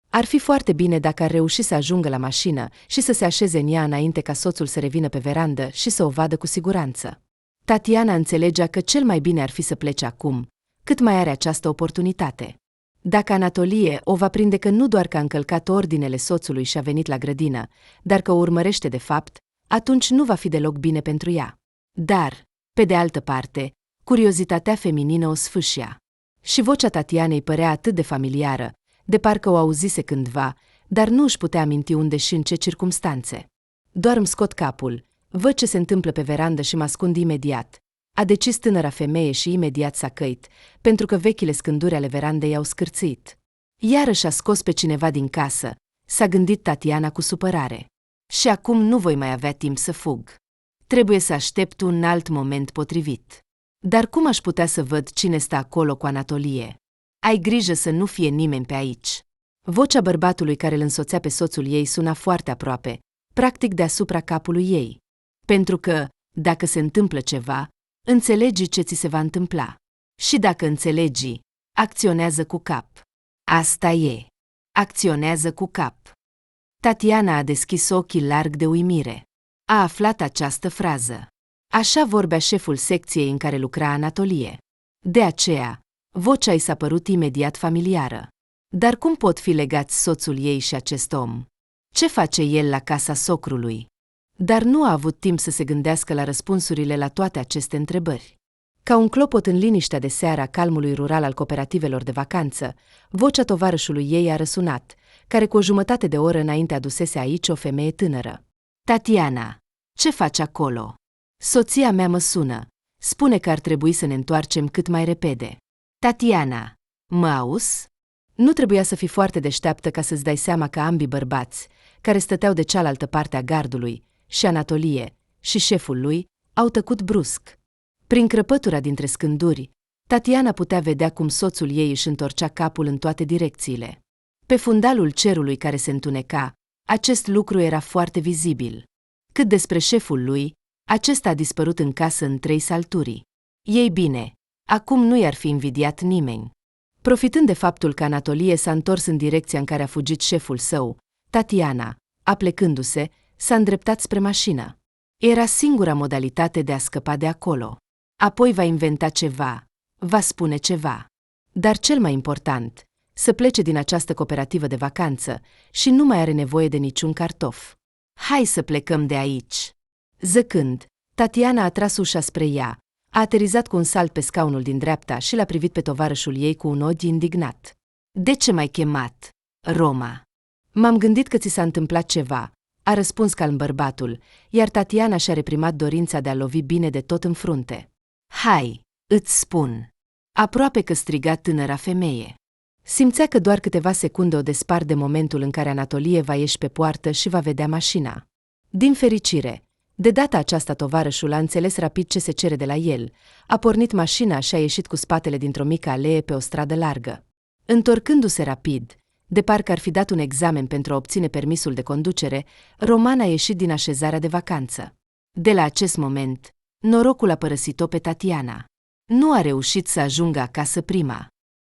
Ar fi foarte bine dacă ar reuși să ajungă la mașină și să se așeze în ea înainte ca soțul să revină pe verandă și să o vadă cu siguranță. Tatiana înțelegea că cel mai bine ar fi să plece acum, cât mai are această oportunitate. Dacă Anatolie o va prinde că nu doar că a încălcat ordinele soțului și a venit la grădină, dar că o urmărește de fapt, atunci nu va fi deloc bine pentru ea. Dar, pe de altă parte, curiozitatea feminină o sfâșia. Și vocea Tatianei părea atât de familiară, de parcă o auzise cândva, dar nu își putea aminti unde și în ce circumstanțe. Doar îmi scot capul, văd ce se întâmplă pe verandă și mă ascund imediat, a decis tânăra femeie și imediat s-a căit, pentru că vechile scânduri ale verandei au scârțit. Iarăși a scos pe cineva din casă, s-a gândit Tatiana cu supărare. Și acum nu voi mai avea timp să fug. Trebuie să aștept un alt moment potrivit. Dar cum aș putea să văd cine stă acolo cu Anatolie? Ai grijă să nu fie nimeni pe aici. Vocea bărbatului care îl însoțea pe soțul ei suna foarte aproape, practic deasupra capului ei. Pentru că, dacă se întâmplă ceva, înțelegi ce ți se va întâmpla. Și dacă înțelegi, acționează cu cap. Asta e. Acționează cu cap. Tatiana a deschis ochii larg de uimire. A aflat această frază. Așa vorbea șeful secției în care lucra Anatolie. De aceea, vocea i s-a părut imediat familiară. Dar cum pot fi legați soțul ei și acest om? Ce face el la casa socrului? Dar nu a avut timp să se gândească la răspunsurile la toate aceste întrebări. Ca un clopot în liniștea de seară a calmului rural al cooperativelor de vacanță, vocea tovarășului ei a răsunat, care cu o jumătate de oră înainte adusese aici o femeie tânără. Tatiana, ce faci acolo? Soția mea mă sună. Spune că ar trebui să ne întoarcem cât mai repede. Tatiana, mă auzi? Nu trebuia să fii foarte deșteaptă ca să-ți dai seama că ambii bărbați, care stăteau de cealaltă parte a gardului, și Anatolie, și șeful lui, au tăcut brusc. Prin crăpătura dintre scânduri, Tatiana putea vedea cum soțul ei își întorcea capul în toate direcțiile. Pe fundalul cerului care se întuneca, acest lucru era foarte vizibil. Cât despre șeful lui, acesta a dispărut în casă în 3 salturi. Ei bine, acum nu i-ar fi invidiat nimeni. Profitând de faptul că Anatolie s-a întors în direcția în care a fugit șeful său, Tatiana, aplecându-se, s-a îndreptat spre mașină. Era singura modalitate de a scăpa de acolo. Apoi va inventa ceva, va spune ceva. Dar cel mai important, să plece din această cooperativă de vacanță și nu mai are nevoie de niciun cartof. Hai să plecăm de aici. Zăcând, Tatiana a tras ușa spre ea, a aterizat cu un salt pe scaunul din dreapta și l-a privit pe tovarășul ei cu un ochi indignat. De ce m-ai chemat, Roma? M-am gândit că ți s-a întâmplat ceva, a răspuns calm bărbatul, iar Tatiana și-a reprimat dorința de a lovi bine de tot în frunte. Hai, îți spun. Aproape că striga tânăra femeie. Simțea că doar câteva secunde o despart de momentul în care Anatolie va ieși pe poartă și va vedea mașina. Din fericire, de data aceasta tovarășul a înțeles rapid ce se cere de la el, a pornit mașina și a ieșit cu spatele dintr-o mică alee pe o stradă largă. Întorcându-se rapid, de parcă ar fi dat un examen pentru a obține permisul de conducere, Roman a ieșit din așezarea de vacanță. De la acest moment, norocul a părăsit-o pe Tatiana. Nu a reușit să ajungă acasă prima.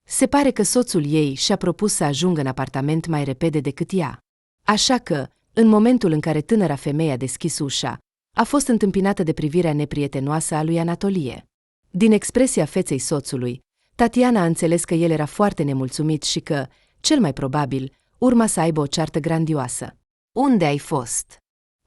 Se pare că soțul ei și-a propus să ajungă în apartament mai repede decât ea. Așa că, în momentul în care tânăra femeie a deschis ușa, a fost întâmpinată de privirea neprietenoasă a lui Anatolie. Din expresia feței soțului, Tatiana a înțeles că el era foarte nemulțumit și că, cel mai probabil, urma să aibă o ceartă grandioasă. Unde ai fost?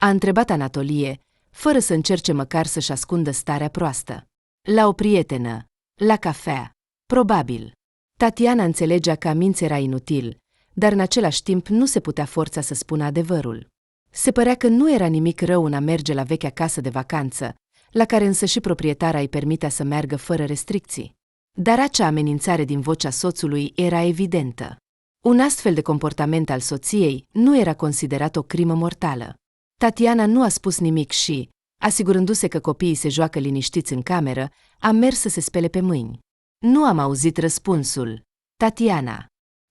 A întrebat Anatolie, fără să încerce măcar să-și ascundă starea proastă. La o prietenă, la cafea, probabil. Tatiana înțelegea că a minți era inutil, dar în același timp nu se putea forța să spună adevărul. Se părea că nu era nimic rău în a merge la vechea casă de vacanță, la care însă și proprietara îi permitea să meargă fără restricții. Dar acea amenințare din vocea soțului era evidentă. Un astfel de comportament al soției nu era considerat o crimă mortală. Tatiana nu a spus nimic și, asigurându-se că copiii se joacă liniștiți în cameră, a mers să se spele pe mâini. Nu am auzit răspunsul. Tatiana.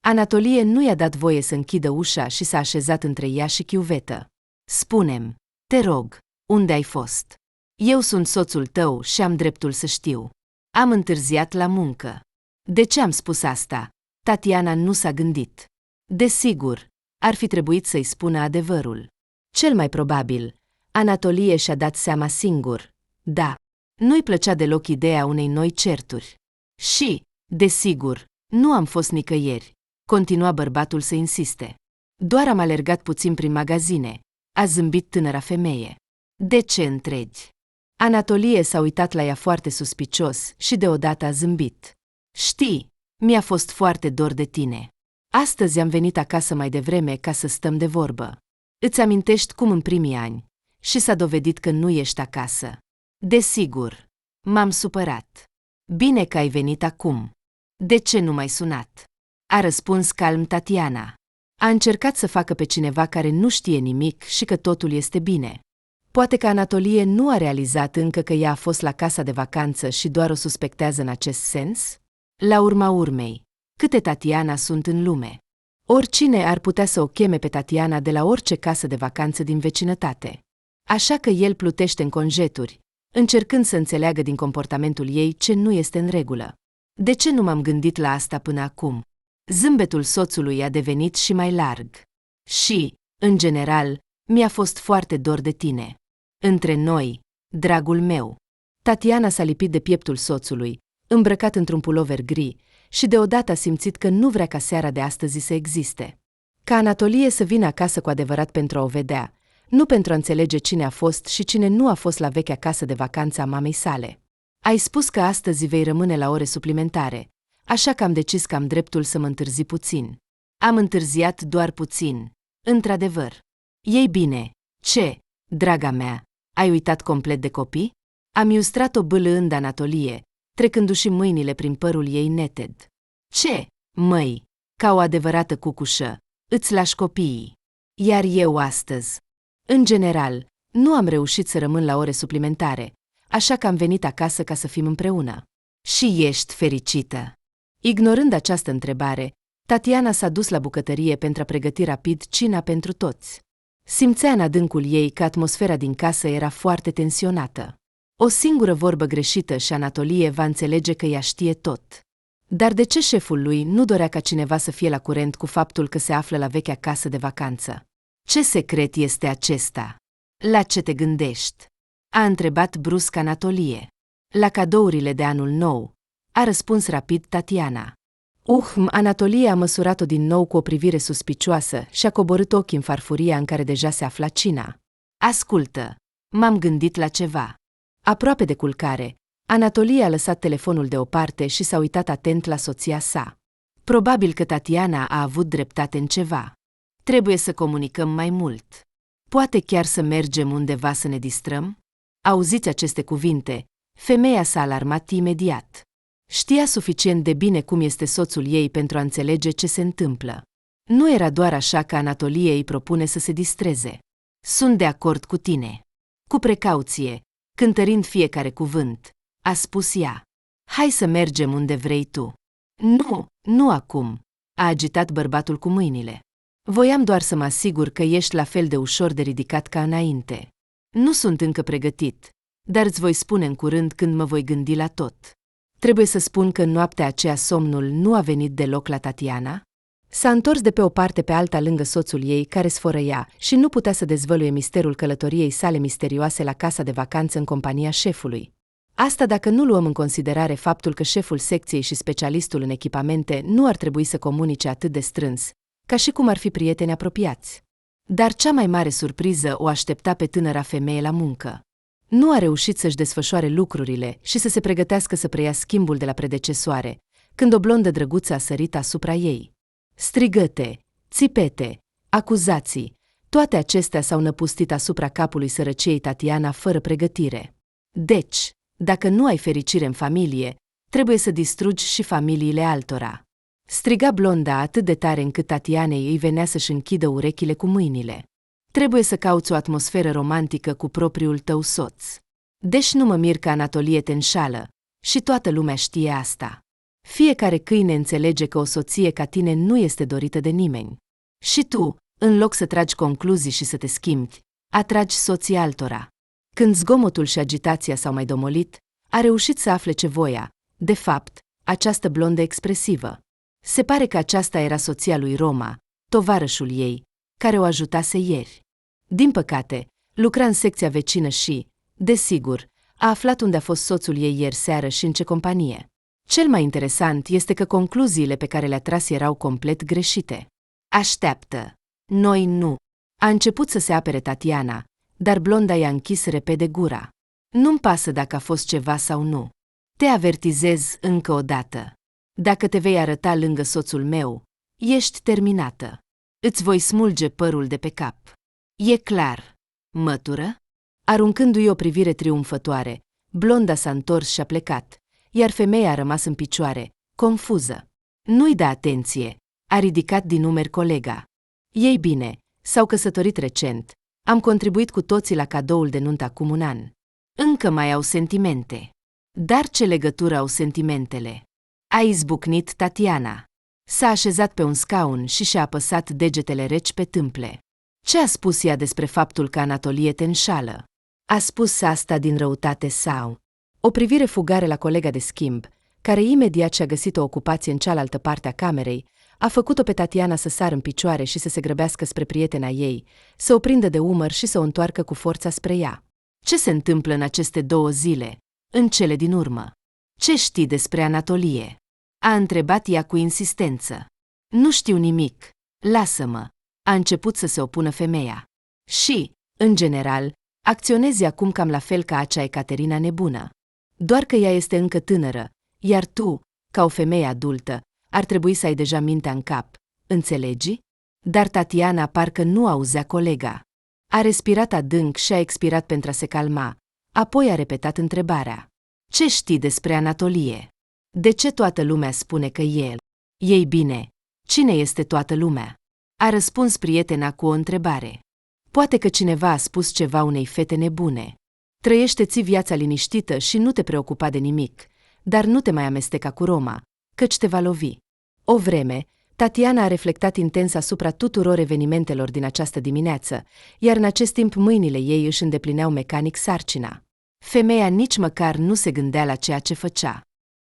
Anatolie nu i-a dat voie să închidă ușa și s-a așezat între ea și chiuvetă. Spune-mi, te rog, unde ai fost? Eu sunt soțul tău și am dreptul să știu. Am întârziat la muncă. De ce am spus asta? Tatiana nu s-a gândit. Desigur, ar fi trebuit să-i spună adevărul. Cel mai probabil, Anatolie și-a dat seama singur. Da, nu-i plăcea deloc ideea unei noi certuri. Și, desigur, nu am fost nicăieri, continua bărbatul să insiste. Doar am alergat puțin prin magazine, a zâmbit tânăra femeie. De ce întregi? Anatolie s-a uitat la ea foarte suspicios și deodată a zâmbit. Știi, mi-a fost foarte dor de tine. Astăzi am venit acasă mai devreme ca să stăm de vorbă. Îți amintești cum în primii ani? Și s-a dovedit că nu ești acasă. Desigur, m-am supărat. Bine că ai venit acum. De ce nu m-ai sunat? A răspuns calm Tatiana. A încercat să facă pe cineva care nu știe nimic și că totul este bine. Poate că Anatolie nu a realizat încă că ea a fost la casa de vacanță și doar o suspectează în acest sens? La urma urmei, câte Tatiana sunt în lume? Oricine ar putea să o cheme pe Tatiana de la orice casă de vacanță din vecinătate. Așa că el plutește în conjeturi, încercând să înțeleagă din comportamentul ei ce nu este în regulă. De ce nu m-am gândit la asta până acum? Zâmbetul soțului a devenit și mai larg. Și, în general, mi-a fost foarte dor de tine. Între noi, dragul meu. Tatiana s-a lipit de pieptul soțului, îmbrăcat într-un pulover gri, și deodată a simțit că nu vrea ca seara de astăzi să existe. Ca Anatolie să vină acasă cu adevărat pentru a o vedea, nu pentru a înțelege cine a fost și cine nu a fost la vechea casă de vacanță a mamei sale. Ai spus că astăzi vei rămâne la ore suplimentare, așa că am decis că am dreptul să mă întârzi puțin. Am întârziat doar puțin, într-adevăr. Ei bine, ce, draga mea, ai uitat complet de copii? Am ilustrat-o bâlând Anatolie, trecându-și mâinile prin părul ei neted. Ce, măi, ca o adevărată cucușă, îți lași copiii. Iar eu astăzi. În general, nu am reușit să rămân la ore suplimentare, așa că am venit acasă ca să fim împreună. Și ești fericită? Ignorând această întrebare, Tatiana s-a dus la bucătărie pentru a pregăti rapid cina pentru toți. Simțea în adâncul ei că atmosfera din casă era foarte tensionată. O singură vorbă greșită și Anatolie va înțelege că ea știe tot. Dar de ce șeful lui nu dorea ca cineva să fie la curent cu faptul că se află la vechea casă de vacanță? Ce secret este acesta? La ce te gândești? A întrebat brusc Anatolie. La cadourile de anul nou, a răspuns rapid Tatiana. Anatolie a măsurat-o din nou cu o privire suspicioasă și a coborât ochii în farfuria în care deja se afla cina. Ascultă, m-am gândit la ceva. Aproape de culcare, Anatolie a lăsat telefonul deoparte și s-a uitat atent la soția sa. Probabil că Tatiana a avut dreptate în ceva. Trebuie să comunicăm mai mult. Poate chiar să mergem undeva să ne distrăm? Auziți aceste cuvinte, femeia s-a alarmat imediat. Știa suficient de bine cum este soțul ei pentru a înțelege ce se întâmplă. Nu era doar așa că Anatolie îi propune să se distreze. Sunt de acord cu tine. Cu precauție, cântărind fiecare cuvânt, a spus ea. Hai să mergem unde vrei tu. Nu acum, a agitat bărbatul cu mâinile. Voiam doar să mă asigur că ești la fel de ușor de ridicat ca înainte. Nu sunt încă pregătit, dar îți voi spune în curând când mă voi gândi la tot. Trebuie să spun că în noaptea aceea somnul nu a venit deloc la Tatiana? S-a întors de pe o parte pe alta lângă soțul ei, care sfărăia și nu putea să dezvăluie misterul călătoriei sale misterioase la casa de vacanță în compania șefului. Asta dacă nu luăm în considerare faptul că șeful secției și specialistul în echipamente nu ar trebui să comunice atât de strâns, ca și cum ar fi prieteni apropiați. Dar cea mai mare surpriză o aștepta pe tânăra femeie la muncă. Nu a reușit să-și desfășoare lucrurile și să se pregătească să preia schimbul de la predecesoare, când o blondă drăguță a sărit asupra ei. Strigăte, țipete, acuzații, toate acestea s-au năpustit asupra capului sărăciei Tatiana fără pregătire. Deci, dacă nu ai fericire în familie, trebuie să distrugi și familiile altora. Striga blonda atât de tare încât Tatianei îi venea să-și închidă urechile cu mâinile. Trebuie să cauți o atmosferă romantică cu propriul tău soț. Deci nu mă mir că Anatolie te înșală, și toată lumea știe asta. Fiecare câine înțelege că o soție ca tine nu este dorită de nimeni. Și tu, în loc să tragi concluzii și să te schimbi, atragi soții altora. Când zgomotul și agitația s-au mai domolit, a reușit să afle ce voia, de fapt, această blondă expresivă. Se pare că aceasta era soția lui Roma, tovarășul ei, care o ajutase ieri. Din păcate, lucra în secția vecină și, desigur, a aflat unde a fost soțul ei ieri seară și în ce companie. Cel mai interesant este că concluziile pe care le-a tras erau complet greșite. Așteaptă. Noi nu. A început să se apere Tatiana, dar blonda i-a închis repede gura. Nu-mi pasă dacă a fost ceva sau nu. Te avertizez încă o dată. Dacă te vei arăta lângă soțul meu, ești terminată. Îți voi smulge părul de pe cap. E clar. Mătură? Aruncându-i o privire triumfătoare, blonda s-a întors și a plecat, iar femeia a rămas în picioare, confuză. Nu-i da atenție, a ridicat din numeri colega. Ei bine, s-au căsătorit recent, am contribuit cu toții la cadoul de nuntă acum un an. Încă mai au sentimente. Dar ce legătură au sentimentele? A izbucnit Tatiana. S-a așezat pe un scaun și și-a apăsat degetele reci pe tâmple. Ce a spus ea despre faptul că Anatolie te înșală? A spus asta din răutate sau? O privire fugare la colega de schimb, care imediat și-a găsit o ocupație în cealaltă parte a camerei, a făcut-o pe Tatiana să sară în picioare și să se grăbească spre prietena ei, să o prindă de umăr și să o întoarcă cu forța spre ea. Ce se întâmplă în aceste 2 zile, în cele din urmă? Ce știi despre Anatolie? A întrebat ea cu insistență. Nu știu nimic, lasă-mă, a început să se opună femeia. Și, în general, acționezi acum cam la fel ca acea Ecaterina nebună. Doar că ea este încă tânără, iar tu, ca o femeie adultă, ar trebui să ai deja mintea în cap, înțelegi? Dar Tatiana parcă nu auzea colega. A respirat adânc și a expirat pentru a se calma, apoi a repetat întrebarea. Ce știi despre Anatolie? De ce toată lumea spune că el? Ei bine, cine este toată lumea? A răspuns prietena cu o întrebare. Poate că cineva a spus ceva unei fete nebune. Trăiește-ți viața liniștită și nu te preocupa de nimic, dar nu te mai amesteca cu Roma, căci te va lovi. O vreme, Tatiana a reflectat intens asupra tuturor evenimentelor din această dimineață, iar în acest timp mâinile ei își îndeplineau mecanic sarcina. Femeia nici măcar nu se gândea la ceea ce făcea.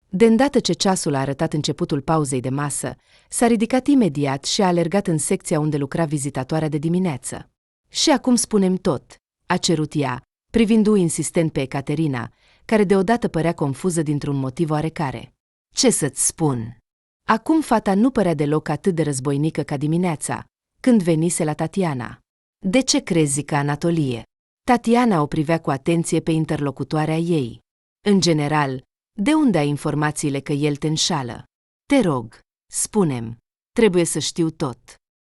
De îndată ce ceasul a arătat începutul pauzei de masă, s-a ridicat imediat și a alergat în secția unde lucra vizitatoarea de dimineață. Și acum spunem tot, a cerut ea, privindu-i insistent pe Ecaterina, care deodată părea confuză dintr-un motiv oarecare. Ce să-ți spun? Acum fata nu părea deloc atât de războinică ca dimineața, când venise la Tatiana. De ce crezi că Anatolie? Tatiana o privea cu atenție pe interlocutoarea ei. În general, de unde ai informațiile că el te înșală? Te rog, spune-mi, trebuie să știu tot.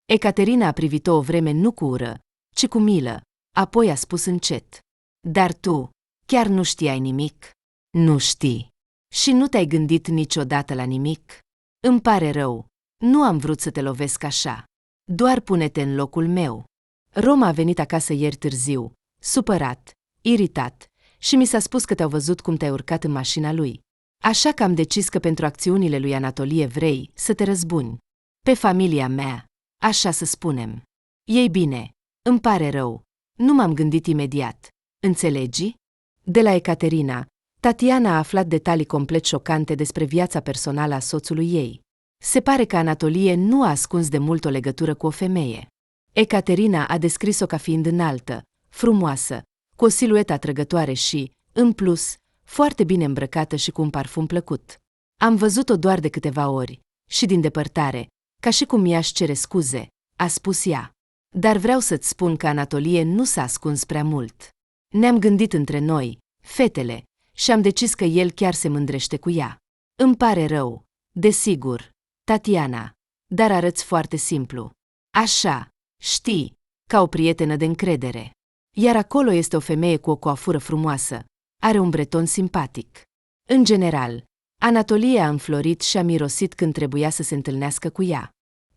Ecaterina a privit-o o vreme nu cu ură, ci cu milă, apoi a spus încet. Dar tu, chiar nu știai nimic? Nu știi. Și nu te-ai gândit niciodată la nimic? Îmi pare rău, nu am vrut să te lovesc așa. Doar pune-te în locul meu. Roma a venit acasă ieri târziu, supărat, iritat, și mi s-a spus că te-au văzut cum te-ai urcat în mașina lui. Așa că am decis că pentru acțiunile lui Anatolie vrei să te răzbuni. Pe familia mea, așa să spunem. Ei bine, îmi pare rău, nu m-am gândit imediat. Înțelegi? De la Ecaterina, Tatiana a aflat detalii complet șocante despre viața personală a soțului ei. Se pare că Anatolie nu a ascuns de mult o legătură cu o femeie. Ecaterina a descris-o ca fiind înaltă, frumoasă, cu o siluetă atrăgătoare și, în plus, foarte bine îmbrăcată și cu un parfum plăcut. Am văzut-o doar de câteva ori, și din depărtare, ca și cum ea își cere scuze, a spus ea. Dar vreau să-ți spun că Anatolie nu s-a ascuns prea mult. Ne-am gândit între noi, fetele, și am decis că el chiar se mândrește cu ea. Îmi pare rău, desigur, Tatiana, dar arăți foarte simplu. Așa, știi, ca o prietenă de încredere. Iar acolo este o femeie cu o coafură frumoasă, are un breton simpatic. În general, Anatolie a înflorit și a mirosit când trebuia să se întâlnească cu ea.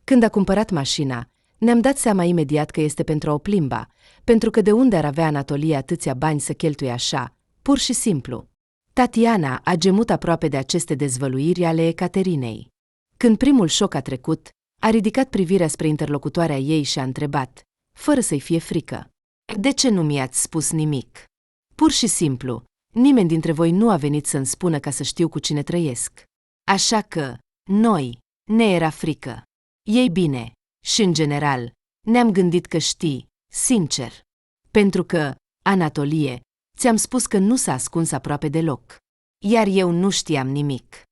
Când a cumpărat mașina, ne-am dat seama imediat că este pentru a o plimba, pentru că de unde ar avea Anatolie atâția bani să cheltuie așa, pur și simplu. Tatiana a gemut aproape de aceste dezvăluiri ale Ecaterinei. Când primul șoc a trecut, a ridicat privirea spre interlocutoarea ei și a întrebat, fără să-i fie frică: "De ce nu mi-ați spus nimic?" "Pur și simplu, nimeni dintre voi nu a venit să-mi spună ca să știu cu cine trăiesc. Așa că, noi, ne era frică. Ei bine, și în general, ne-am gândit că știi, sincer. Pentru că, Anatolie, ți-am spus că nu s-a ascuns aproape deloc. Iar eu nu știam nimic."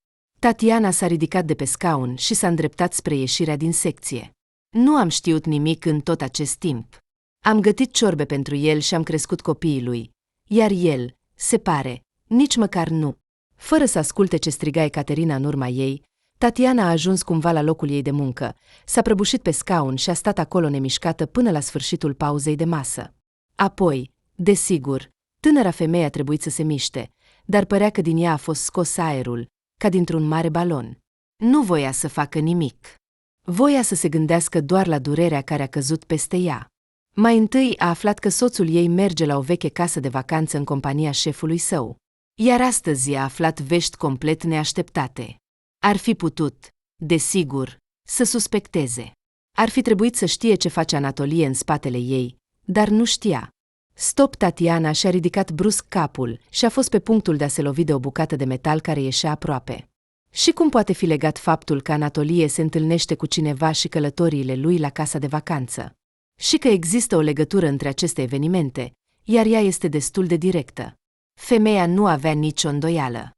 Tatiana s-a ridicat de pe scaun și s-a îndreptat spre ieșirea din secție. "Nu am știut nimic în tot acest timp. Am gătit ciorbe pentru el și am crescut copiii lui. Iar el, se pare, nici măcar nu." Fără să asculte ce striga Ecaterina în urma ei, Tatiana a ajuns cumva la locul ei de muncă, s-a prăbușit pe scaun și a stat acolo nemișcată până la sfârșitul pauzei de masă. Apoi, desigur, tânăra femeie a trebuit să se miște, dar părea că din ea a fost scos aerul, ca dintr-un mare balon. Nu voia să facă nimic. Voia să se gândească doar la durerea care a căzut peste ea. Mai întâi a aflat că soțul ei merge la o veche casă de vacanță în compania șefului său. Iar astăzi a aflat vești complet neașteptate. Ar fi putut, desigur, să suspecteze. Ar fi trebuit să știe ce face Anatolie în spatele ei, dar nu știa. Stop! Tatiana și-a ridicat brusc capul și a fost pe punctul de a se lovi de o bucată de metal care ieșea aproape. Și cum poate fi legat faptul că Anatolie se întâlnește cu cineva și călătoriile lui la casa de vacanță? Și că există o legătură între aceste evenimente, iar ea este destul de directă. Femeia nu avea nicio îndoială.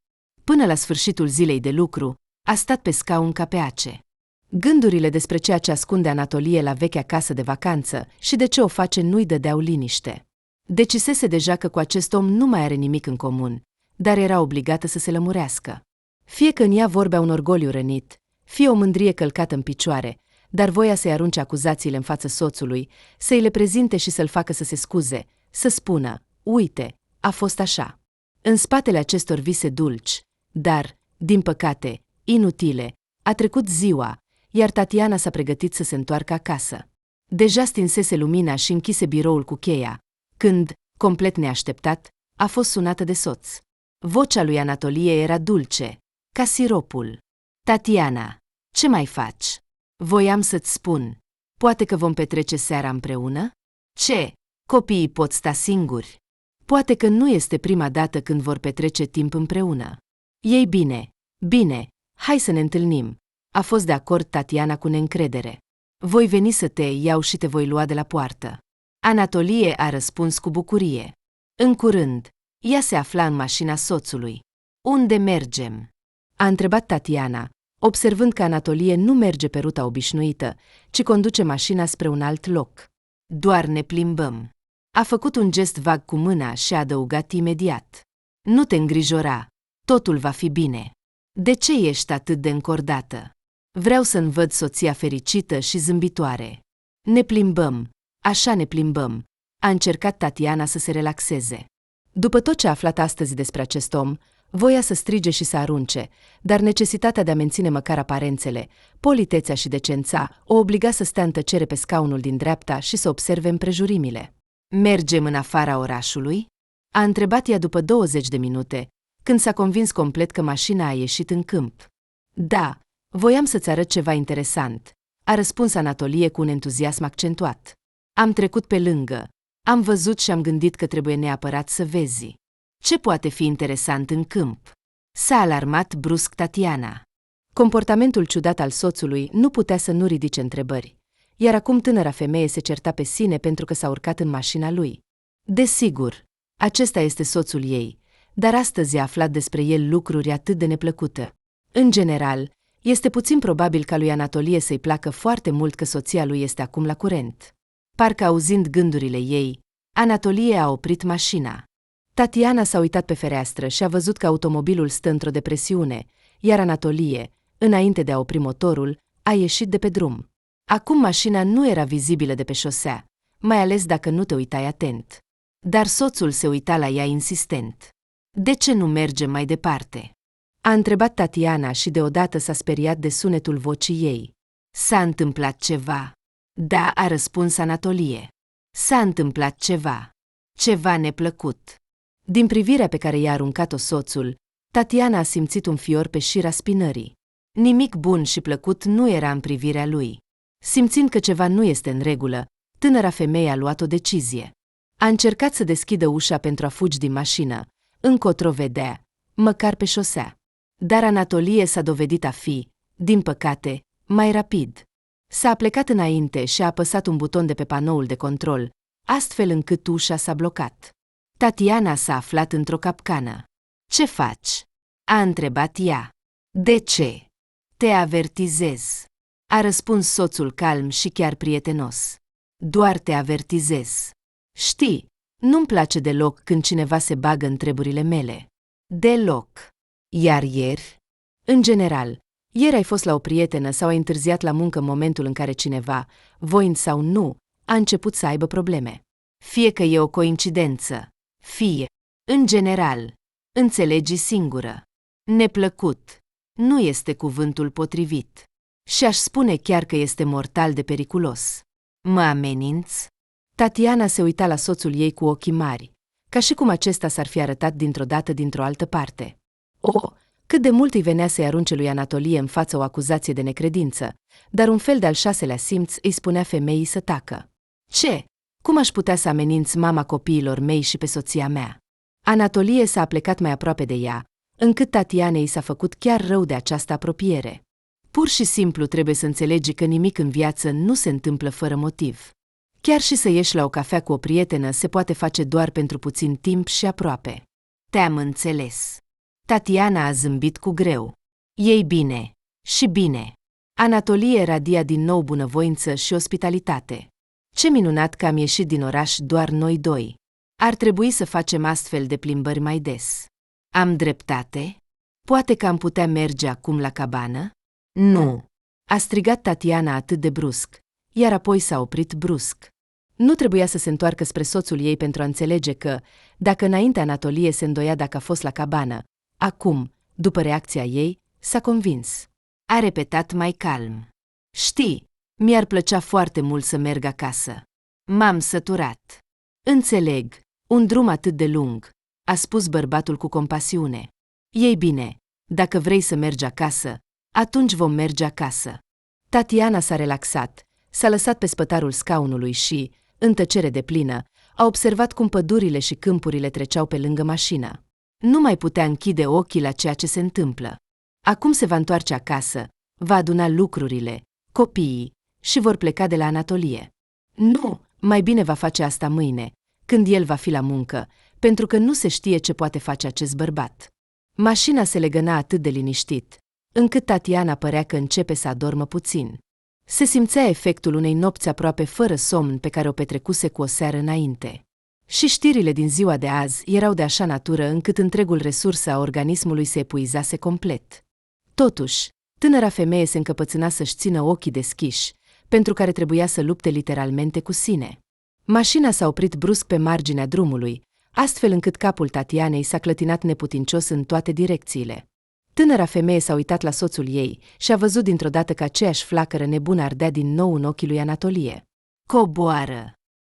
Până la sfârșitul zilei de lucru, a stat pe scaun ca pe ace. Gândurile despre ceea ce ascunde Anatolie la vechea casă de vacanță și de ce o face nu-i dădeau liniște. Decisese deja că cu acest om nu mai are nimic în comun, dar era obligată să se lămurească. Fie că în ea vorbea un orgoliu rănit, fie o mândrie călcată în picioare, dar voia să-i arunce acuzațiile în fața soțului, să-i le prezinte și să-l facă să se scuze, să spună: "Uite, a fost așa." În spatele acestor vise dulci, dar, din păcate, inutile, a trecut ziua, iar Tatiana s-a pregătit să se întoarcă acasă. Deja stinsese lumina și închise biroul cu cheia, când, complet neașteptat, a fost sunată de soț. Vocea lui Anatolie era dulce, ca siropul. "Tatiana, ce mai faci? Voiam să-ți spun. Poate că vom petrece seara împreună? Ce? Copiii pot sta singuri? Poate că nu este prima dată când vor petrece timp împreună." "Ei bine, bine, hai să ne întâlnim." A fost de acord Tatiana cu neîncredere. "Voi veni să te iau și te voi lua de la poartă." Anatolie a răspuns cu bucurie. În curând, ea se afla în mașina soțului. "Unde mergem?" a întrebat Tatiana, observând că Anatolie nu merge pe ruta obișnuită, ci conduce mașina spre un alt loc. "Doar ne plimbăm." A făcut un gest vag cu mâna și a adăugat imediat: "Nu te îngrijora, totul va fi bine. De ce ești atât de încordată? Vreau să-mi văd soția fericită și zâmbitoare." "Ne plimbăm, așa ne plimbăm." A încercat Tatiana să se relaxeze. După tot ce a aflat astăzi despre acest om, voia să strige și să arunce, dar necesitatea de a menține măcar aparențele, politețea și decența, o obliga să stea în tăcere pe scaunul din dreapta și să observe împrejurimile. "Mergem în afara orașului?" a întrebat ea după 20 de minute, când s-a convins complet că mașina a ieșit în câmp. "Da, voiam să-ți arăt ceva interesant," a răspuns Anatolie cu un entuziasm accentuat. "Am trecut pe lângă, am văzut și am gândit că trebuie neapărat să vezi." "Ce poate fi interesant în câmp?" s-a alarmat brusc Tatiana. Comportamentul ciudat al soțului nu putea să nu ridice întrebări, iar acum tânăra femeie se certa pe sine pentru că s-a urcat în mașina lui. Desigur, acesta este soțul ei, dar astăzi a aflat despre el lucruri atât de neplăcute. În general, este puțin probabil ca lui Anatolie să-i placă foarte mult că soția lui este acum la curent. Parcă auzind gândurile ei, Anatolie a oprit mașina. Tatiana s-a uitat pe fereastră și a văzut că automobilul stă într-o depresiune, iar Anatolie, înainte de a opri motorul, a ieșit de pe drum. Acum mașina nu era vizibilă de pe șosea, mai ales dacă nu te uitai atent. Dar soțul se uita la ea insistent. "De ce nu mergem mai departe?" a întrebat Tatiana și deodată s-a speriat de sunetul vocii ei. "S-a întâmplat ceva?" "Da," a răspuns Anatolie. "S-a întâmplat ceva. Ceva neplăcut." Din privirea pe care i-a aruncat-o soțul, Tatiana a simțit un fior pe șira spinării. Nimic bun și plăcut nu era în privirea lui. Simțind că ceva nu este în regulă, tânăra femeie a luat o decizie. A încercat să deschidă ușa pentru a fugi din mașină, încotro vedea, măcar pe șosea. Dar Anatolie s-a dovedit a fi, din păcate, mai rapid. S-a plecat înainte și a apăsat un buton de pe panoul de control, astfel încât ușa s-a blocat. Tatiana s-a aflat într-o capcană. Ce faci?" a întrebat ea. De ce?" Te avertizez," a răspuns soțul calm și chiar prietenos. Doar te avertizez. Știi, nu-mi place deloc când cineva se bagă în treburile mele. Deloc. Iar ieri? În general, ieri ai fost la o prietenă sau ai întârziat la muncă în momentul în care cineva, voind sau nu, a început să aibă probleme. Fie că e o coincidență, fie, în general, înțelegi singură. Neplăcut. Nu este cuvântul potrivit. Și aș spune chiar că este mortal de periculos. Mă ameninți? Tatiana se uita la soțul ei cu ochii mari, ca și cum acesta s-ar fi arătat dintr-o dată dintr-o altă parte. Oh, cât de mult îi venea să-i arunce lui Anatolie în față o acuzație de necredință, dar un fel de al șaselea simț îi spunea femeii să tacă. Ce? Cum aș putea să ameninț mama copiilor mei și pe soția mea? Anatolie s-a aplecat mai aproape de ea, încât Tatianei s-a făcut chiar rău de această apropiere. Pur și simplu trebuie să înțelegi că nimic în viață nu se întâmplă fără motiv. Chiar și să ieși la o cafea cu o prietenă se poate face doar pentru puțin timp și aproape. Te-am înțeles. Tatiana a zâmbit cu greu. Ei bine. Și bine. Anatolie radia din nou bunăvoință și ospitalitate. Ce minunat că am ieșit din oraș doar noi doi. Ar trebui să facem astfel de plimbări mai des. Am dreptate? Poate că am putea merge acum la cabană? Nu. A strigat Tatiana atât de brusc, iar apoi s-a oprit brusc. Nu trebuia să se întoarcă spre soțul ei pentru a înțelege că, dacă înainte Anatolie se îndoia dacă a fost la cabană, acum, după reacția ei, s-a convins. A repetat mai calm. Știi, mi-ar plăcea foarte mult să merg acasă. M-am săturat. Înțeleg, un drum atât de lung, a spus bărbatul cu compasiune. Ei bine, dacă vrei să mergi acasă, atunci vom merge acasă. Tatiana s-a relaxat, s-a lăsat pe spătarul scaunului și, în tăcere deplină, a observat cum pădurile și câmpurile treceau pe lângă mașină. Nu mai putea închide ochii la ceea ce se întâmplă. Acum se va întoarce acasă, va aduna lucrurile, copiii și vor pleca de la Anatolie. Nu, mai bine va face asta mâine, când el va fi la muncă, pentru că nu se știe ce poate face acest bărbat. Mașina se legăna atât de liniștit, încât Tatiana părea că începe să adormă puțin. Se simțea efectul unei nopți aproape fără somn pe care o petrecuse cu o seară înainte. Și știrile din ziua de azi erau de așa natură încât întregul resursă a organismului se epuizase complet. Totuși, tânăra femeie se încăpățâna să-și țină ochii deschiși, pentru care trebuia să lupte literalmente cu sine. Mașina s-a oprit brusc pe marginea drumului, astfel încât capul Tatianei s-a clătinat neputincios în toate direcțiile. Tânăra femeie s-a uitat la soțul ei și a văzut dintr-o dată că aceeași flacără nebună ardea din nou în ochii lui Anatolie. Coboară!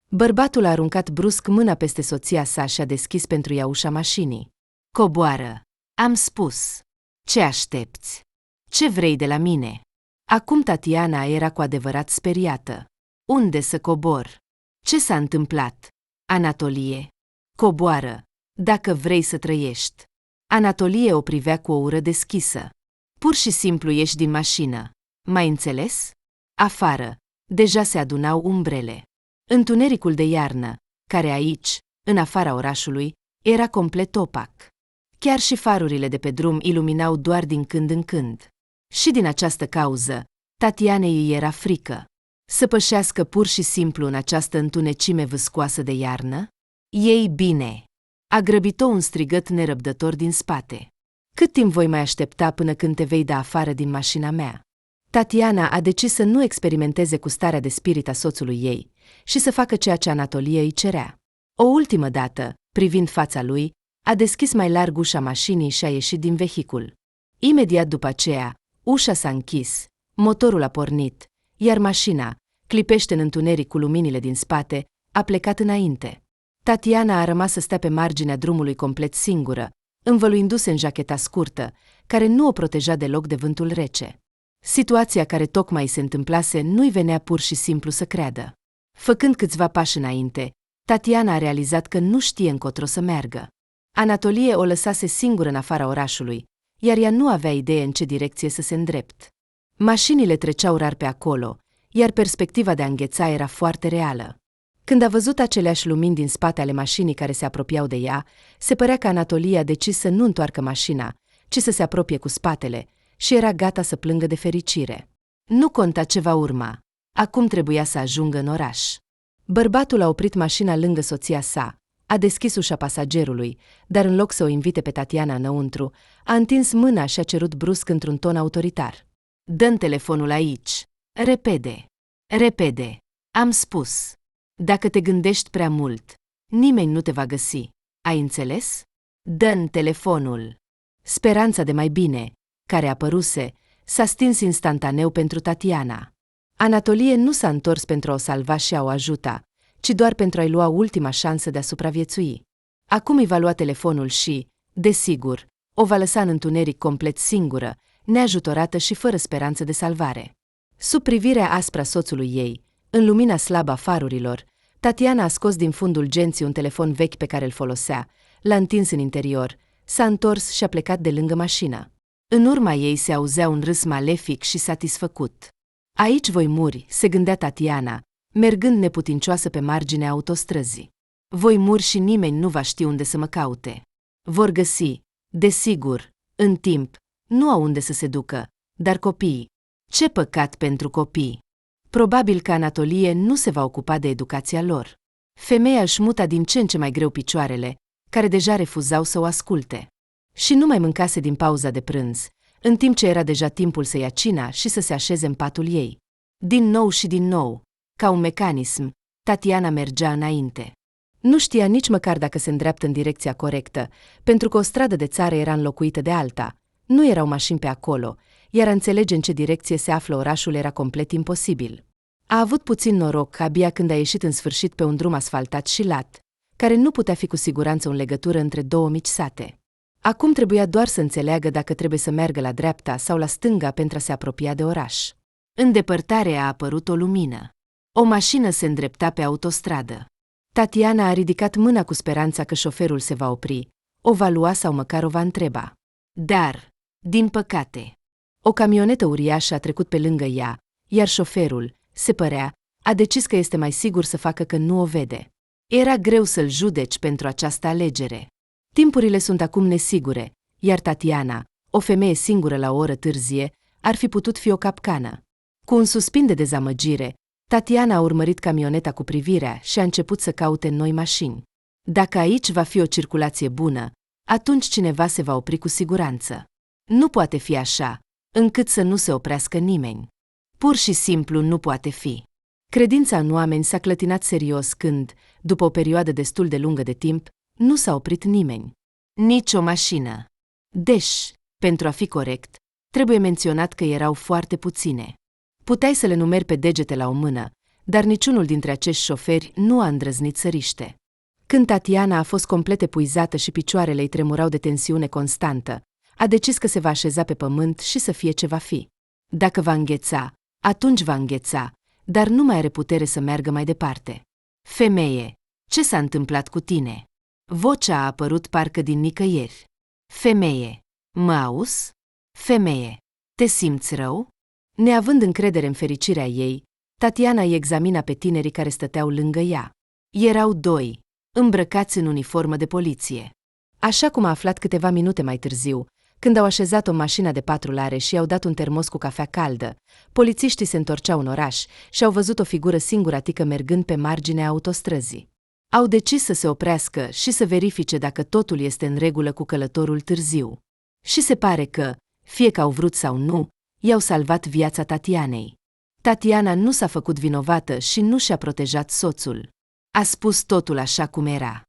Bărbatul a aruncat brusc mâna peste soția sa și a deschis pentru ea ușa mașinii. Coboară! Am spus. Ce aștepți? Ce vrei de la mine? Acum Tatiana era cu adevărat speriată. Unde să cobor? Ce s-a întâmplat? Anatolie! Coboară, dacă vrei să trăiești. Anatolie o privea cu o ură deschisă. Pur și simplu ieși din mașină. M-ai înțeles? Afară, deja se adunau umbrele. Întunericul de iarnă, care aici, în afara orașului, era complet opac. Chiar și farurile de pe drum iluminau doar din când în când. Și din această cauză, Tatianei îi era frică. Să pășească pur și simplu în această întunecime vâscoasă de iarnă? Ei bine! A grăbit-o un strigăt nerăbdător din spate. Cât timp voi mai aștepta până când te vei da afară din mașina mea? Tatiana a decis să nu experimenteze cu starea de spirit a soțului ei și să facă ceea ce Anatolie îi cerea. O ultimă dată, privind fața lui, a deschis mai larg ușa mașinii și a ieșit din vehicul. Imediat după aceea, ușa s-a închis, motorul a pornit, iar mașina, clipește în întuneric cu luminile din spate, a plecat înainte. Tatiana a rămas să stea pe marginea drumului complet singură, învăluindu-se în jacheta scurtă, care nu o proteja deloc de vântul rece. Situația care tocmai se întâmplase nu-i venea pur și simplu să creadă. Făcând câțiva pași înainte, Tatiana a realizat că nu știe încotro să meargă. Anatolie o lăsase singură în afara orașului, iar ea nu avea idee în ce direcție să se îndrept. Mașinile treceau rar pe acolo, iar perspectiva de a îngheța era foarte reală. Când a văzut aceleași lumini din spate ale mașinii care se apropiau de ea, se părea că Anatolie a decis să nu întoarcă mașina, ci să se apropie cu spatele, și era gata să plângă de fericire. Nu conta ce va urma. Acum trebuia să ajungă în oraș. Bărbatul a oprit mașina lângă soția sa, a deschis ușa pasagerului, dar în loc să o invite pe Tatiana înăuntru, a întins mâna și a cerut brusc într-un ton autoritar. Dă-mi telefonul aici. Repede. Repede. Am spus. Dacă te gândești prea mult, nimeni nu te va găsi. Ai înțeles? Dă-mi telefonul. Speranța de mai bine, care apăruse, s-a stins instantaneu pentru Tatiana. Anatolie nu s-a întors pentru a o salva și a o ajuta, ci doar pentru a-i lua ultima șansă de a supraviețui. Acum îi va lua telefonul și, desigur, o va lăsa în întuneric complet singură, neajutorată și fără speranță de salvare. Sub privirea aspră a soțului ei, în lumina slabă a farurilor, Tatiana a scos din fundul genții un telefon vechi pe care îl folosea, l-a întins în interior, s-a întors și a plecat de lângă mașină. În urma ei se auzea un râs malefic și satisfăcut. Aici voi muri, se gândea Tatiana, mergând neputincioasă pe marginea autostrăzii. Voi muri și nimeni nu va ști unde să mă caute. Vor găsi, desigur, în timp, nu au unde să se ducă, dar copiii. Ce păcat pentru copii! Probabil că Anatolie nu se va ocupa de educația lor. Femeia își muta din ce în ce mai greu picioarele, care deja refuzau să o asculte. Și nu mai mâncase din pauza de prânz, în timp ce era deja timpul să ia cina și să se așeze în patul ei. Din nou și din nou, ca un mecanism, Tatiana mergea înainte. Nu știa nici măcar dacă se îndreaptă în direcția corectă, pentru că o stradă de țară era înlocuită de alta, nu erau mașini pe acolo, iar a înțelege în ce direcție se află orașul era complet imposibil. A avut puțin noroc abia când a ieșit în sfârșit pe un drum asfaltat și lat, care nu putea fi cu siguranță o legătură între două mici sate. Acum trebuia doar să înțeleagă dacă trebuie să meargă la dreapta sau la stânga pentru a se apropia de oraș. În depărtare a apărut o lumină. O mașină se îndrepta pe autostradă. Tatiana a ridicat mâna cu speranța că șoferul se va opri, o va lua sau măcar o va întreba. Dar, din păcate, o camionetă uriașă a trecut pe lângă ea, iar șoferul, se părea, a decis că este mai sigur să facă că nu o vede. Era greu să-l judeci pentru această alegere. Timpurile sunt acum nesigure, iar Tatiana, o femeie singură la o oră târzie, ar fi putut fi o capcană. Cu un suspin de dezamăgire, Tatiana a urmărit camioneta cu privirea și a început să caute noi mașini. Dacă aici va fi o circulație bună, atunci cineva se va opri cu siguranță. Nu poate fi așa, încât să nu se oprească nimeni. Pur și simplu nu poate fi. Credința în oameni s-a clătinat serios când, după o perioadă destul de lungă de timp, nu s-a oprit nimeni. Nici o mașină. Deși, pentru a fi corect, trebuie menționat că erau foarte puține. Puteai să le numeri pe degete la o mână, dar niciunul dintre acești șoferi nu a îndrăznit să riște. Când Tatiana a fost complet epuizată și picioarele îi tremurau de tensiune constantă, a decis că se va așeza pe pământ și să fie ce va fi. Dacă va îngheța, atunci va îngheța, dar nu mai are putere să meargă mai departe. Femeie, ce s-a întâmplat cu tine? Vocea a apărut parcă din nicăieri. Femeie, mă auzi? Femeie, te simți rău? Neavând încredere în fericirea ei, Tatiana îi examina pe tinerii care stăteau lângă ea. Erau doi, îmbrăcați în uniformă de poliție. Așa cum a aflat câteva minute mai târziu, când au așezat-o în mașina de patrulare și i-au dat un termos cu cafea caldă, polițiștii se întorceau în oraș și au văzut o figură singuratică mergând pe marginea autostrăzii. Au decis să se oprească și să verifice dacă totul este în regulă cu călătorul târziu. Și se pare că, fie că au vrut sau nu, i-au salvat viața Tatianei. Tatiana nu s-a făcut vinovată și nu și-a protejat soțul. A spus totul așa cum era.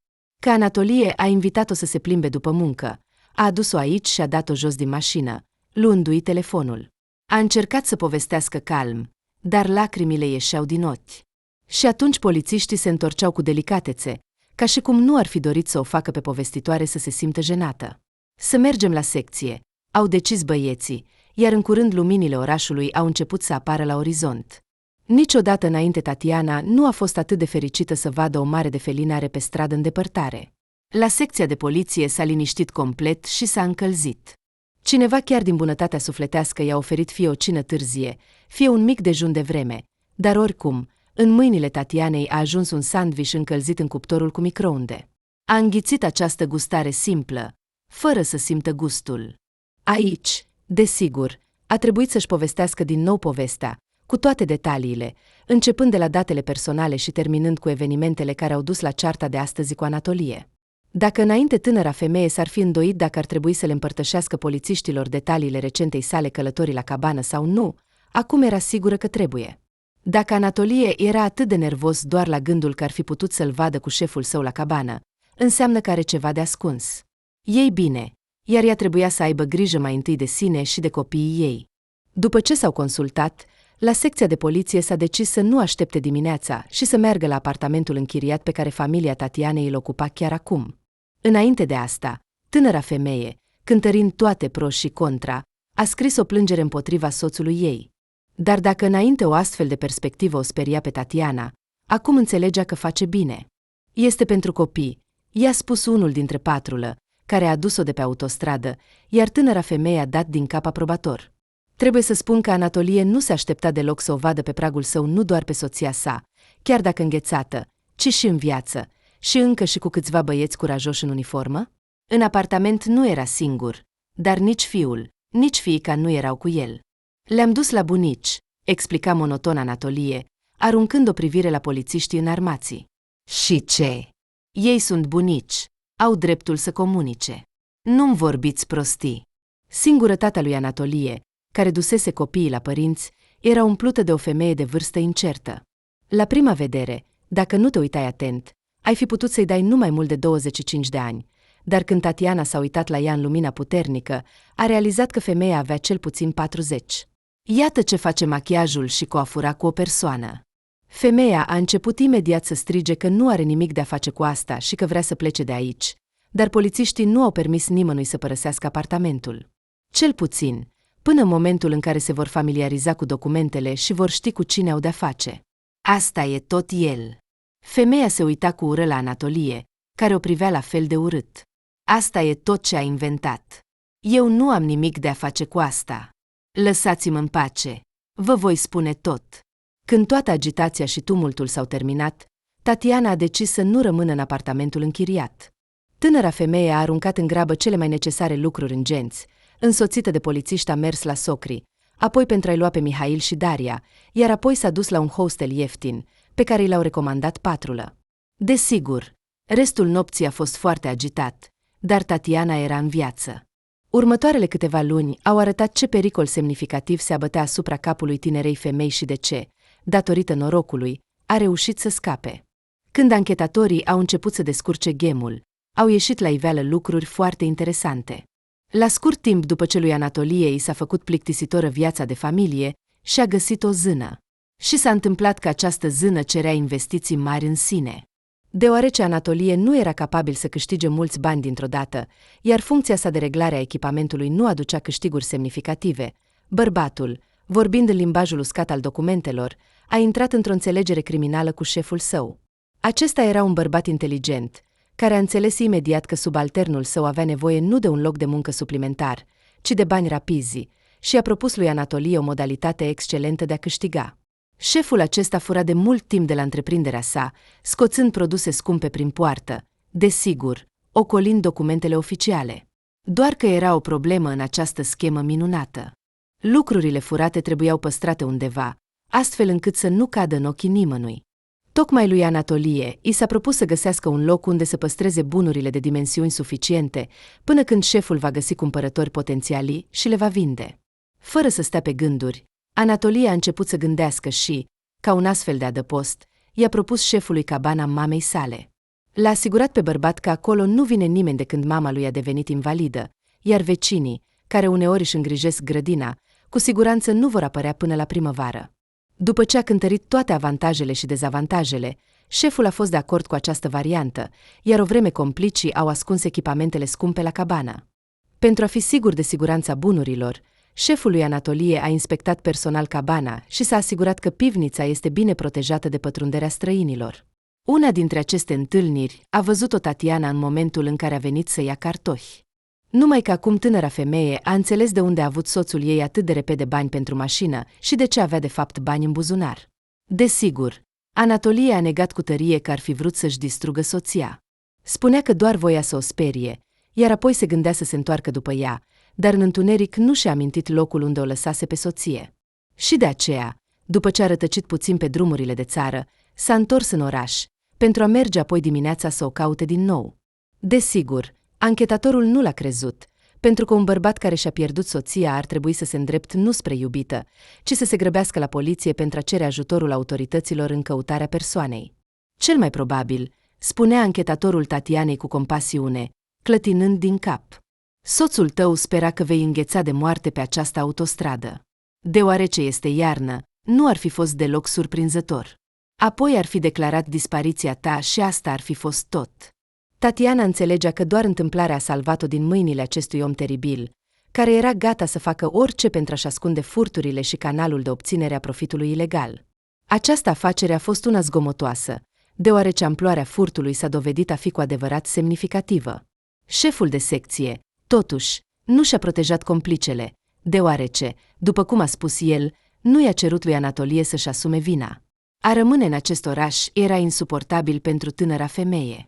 Că Anatolie a invitat-o să se plimbe după muncă, a adus-o aici și a dat-o jos din mașină, luându-i telefonul. A încercat să povestească calm, dar lacrimile ieșeau din ochi. Și atunci polițiștii se întorceau cu delicatețe, ca și cum nu ar fi dorit să o facă pe povestitoare să se simtă jenată. Să mergem la secție, au decis băieții, iar în curând luminile orașului au început să apară la orizont. Niciodată înainte Tatiana nu a fost atât de fericită să vadă o mare de felinare pe stradă în depărtare. La secția de poliție s-a liniștit complet și s-a încălzit. Cineva chiar din bunătatea sufletească i-a oferit fie o cină târzie, fie un mic dejun de vreme, dar oricum, în mâinile Tatianei a ajuns un sandwich încălzit în cuptorul cu microunde. A înghițit această gustare simplă, fără să simtă gustul. Aici, desigur, a trebuit să-și povestească din nou povestea, cu toate detaliile, începând de la datele personale și terminând cu evenimentele care au dus la cearta de astăzi cu Anatolie. Dacă înainte tânăra femeie s-ar fi îndoit dacă ar trebui să le împărtășească polițiștilor detaliile recentei sale călătorii la cabană sau nu, acum era sigură că trebuie. Dacă Anatolie era atât de nervos doar la gândul că ar fi putut să-l vadă cu șeful său la cabană, înseamnă că are ceva de ascuns. Ei bine, iar ea trebuia să aibă grijă mai întâi de sine și de copiii ei. După ce s-au consultat, la secția de poliție s-a decis să nu aștepte dimineața și să meargă la apartamentul închiriat pe care familia Tatianei îl ocupa chiar acum. Înainte de asta, tânăra femeie, cântărind toate pro și contra, a scris o plângere împotriva soțului ei. Dar dacă înainte o astfel de perspectivă o speria pe Tatiana, acum înțelegea că face bine. Este pentru copii, i-a spus unul dintre patrulă, care a adus-o de pe autostradă, iar tânăra femeie a dat din cap aprobator. Trebuie să spun că Anatolie nu se aștepta deloc să o vadă pe pragul său nu doar pe soția sa, chiar dacă înghețată, ci și în viață, și încă și cu câțiva băieți curajoși în uniformă. În apartament nu era singur, dar nici fiul, nici fiica nu erau cu el. Le-am dus la bunici, explica monoton Anatolie, aruncând o privire la polițiștii înarmați. Și ce? Ei sunt bunici, au dreptul să comunice. Nu-mi vorbiți prostii. Singurătatea lui Anatolie, care dusese copiii la părinți, era umplută de o femeie de vârstă incertă. La prima vedere, dacă nu te uitai atent, ai fi putut să-i dai nu mai mult de 25 de ani, dar când Tatiana s-a uitat la ea în lumina puternică, a realizat că femeia avea cel puțin 40. Iată ce face machiajul și coafura cu o persoană. Femeia a început imediat să strige că nu are nimic de a face cu asta și că vrea să plece de aici, dar polițiștii nu au permis nimănui să părăsească apartamentul. Cel puțin, până în momentul în care se vor familiariza cu documentele și vor ști cu cine au de-a face. Asta e tot el. Femeia se uita cu ură la Anatolie, care o privea la fel de urât. Asta e tot ce a inventat. Eu nu am nimic de a face cu asta. Lăsați-mă în pace. Vă voi spune tot. Când toată agitația și tumultul s-au terminat, Tatiana a decis să nu rămână în apartamentul închiriat. Tânăra femeie a aruncat în grabă cele mai necesare lucruri în genți, însoțită de polițiști a mers la socri, apoi pentru a-i lua pe Mihail și Daria, iar apoi s-a dus la un hostel ieftin, pe care i l-au recomandat patrulă. Desigur, restul nopții a fost foarte agitat, dar Tatiana era în viață. Următoarele câteva luni au arătat ce pericol semnificativ se abătea asupra capului tinerei femei și de ce, datorită norocului, a reușit să scape. Când anchetatorii au început să descurce ghemul, au ieșit la iveală lucruri foarte interesante. La scurt timp după ce lui Anatolie i s-a făcut plictisitoră viața de familie, și-a găsit o zână. Și s-a întâmplat că această zână cerea investiții mari în sine. Deoarece Anatolie nu era capabil să câștige mulți bani dintr-o dată, iar funcția sa de reglare a echipamentului nu aducea câștiguri semnificative, bărbatul, vorbind în limbajul uscat al documentelor, a intrat într-o înțelegere criminală cu șeful său. Acesta era un bărbat inteligent, care a înțeles imediat că subalternul său avea nevoie nu de un loc de muncă suplimentar, ci de bani rapizi, și a propus lui Anatolie o modalitate excelentă de a câștiga. Șeful acesta fura de mult timp de la întreprinderea sa, scoțând produse scumpe prin poartă, desigur, ocolind documentele oficiale. Doar că era o problemă în această schemă minunată. Lucrurile furate trebuiau păstrate undeva, astfel încât să nu cadă în ochii nimănui. Tocmai lui Anatolie i s-a propus să găsească un loc unde să păstreze bunurile de dimensiuni suficiente, până când șeful va găsi cumpărători potențiali și le va vinde. Fără să stea pe gânduri, Anatolie a început să gândească și, ca un astfel de adăpost, i-a propus șefului cabana mamei sale. L-a asigurat pe bărbat că acolo nu vine nimeni de când mama lui a devenit invalidă, iar vecinii, care uneori își îngrijesc grădina, cu siguranță nu vor apărea până la primăvară. După ce a cântărit toate avantajele și dezavantajele, Șeful a fost de acord cu această variantă, iar o vreme complicii au ascuns echipamentele scumpe la cabană. Pentru a fi sigur de siguranța bunurilor, șeful lui Anatolie a inspectat personal cabana și s-a asigurat că pivnița este bine protejată de pătrunderea străinilor. Una dintre aceste întâlniri a văzut-o Tatiana în momentul în care a venit să ia cartofi. Numai că acum tânăra femeie a înțeles de unde a avut soțul ei atât de repede bani pentru mașină și de ce avea de fapt bani în buzunar. Desigur, Anatolie a negat cu tărie că ar fi vrut să-și distrugă soția. Spunea că doar voia să o sperie, iar apoi se gândea să se întoarcă după ea, dar în întuneric nu și-a amintit locul unde o lăsase pe soție. Și de aceea, după ce a rătăcit puțin pe drumurile de țară, s-a întors în oraș, pentru a merge apoi dimineața să o caute din nou. Desigur, anchetatorul nu l-a crezut, pentru că un bărbat care și-a pierdut soția ar trebui să se îndrept nu spre iubită, ci să se grăbească la poliție pentru a cere ajutorul autorităților în căutarea persoanei. Cel mai probabil, spunea anchetatorul Tatianei cu compasiune, clătinând din cap: soțul tău spera că vei îngheța de moarte pe această autostradă. Deoarece este iarnă, nu ar fi fost deloc surprinzător. Apoi ar fi declarat dispariția ta și asta ar fi fost tot. Tatiana înțelegea că doar întâmplarea a salvat-o din mâinile acestui om teribil, care era gata să facă orice pentru a-și ascunde furturile și canalul de obținere a profitului ilegal. Această afacere a fost una zgomotoasă, deoarece amploarea furtului s-a dovedit a fi cu adevărat semnificativă. Șeful de secție, totuși, nu și-a protejat complicele, deoarece, după cum a spus el, nu i-a cerut lui Anatolie să-și asume vina. A rămâne în acest oraș era insuportabil pentru tânăra femeie.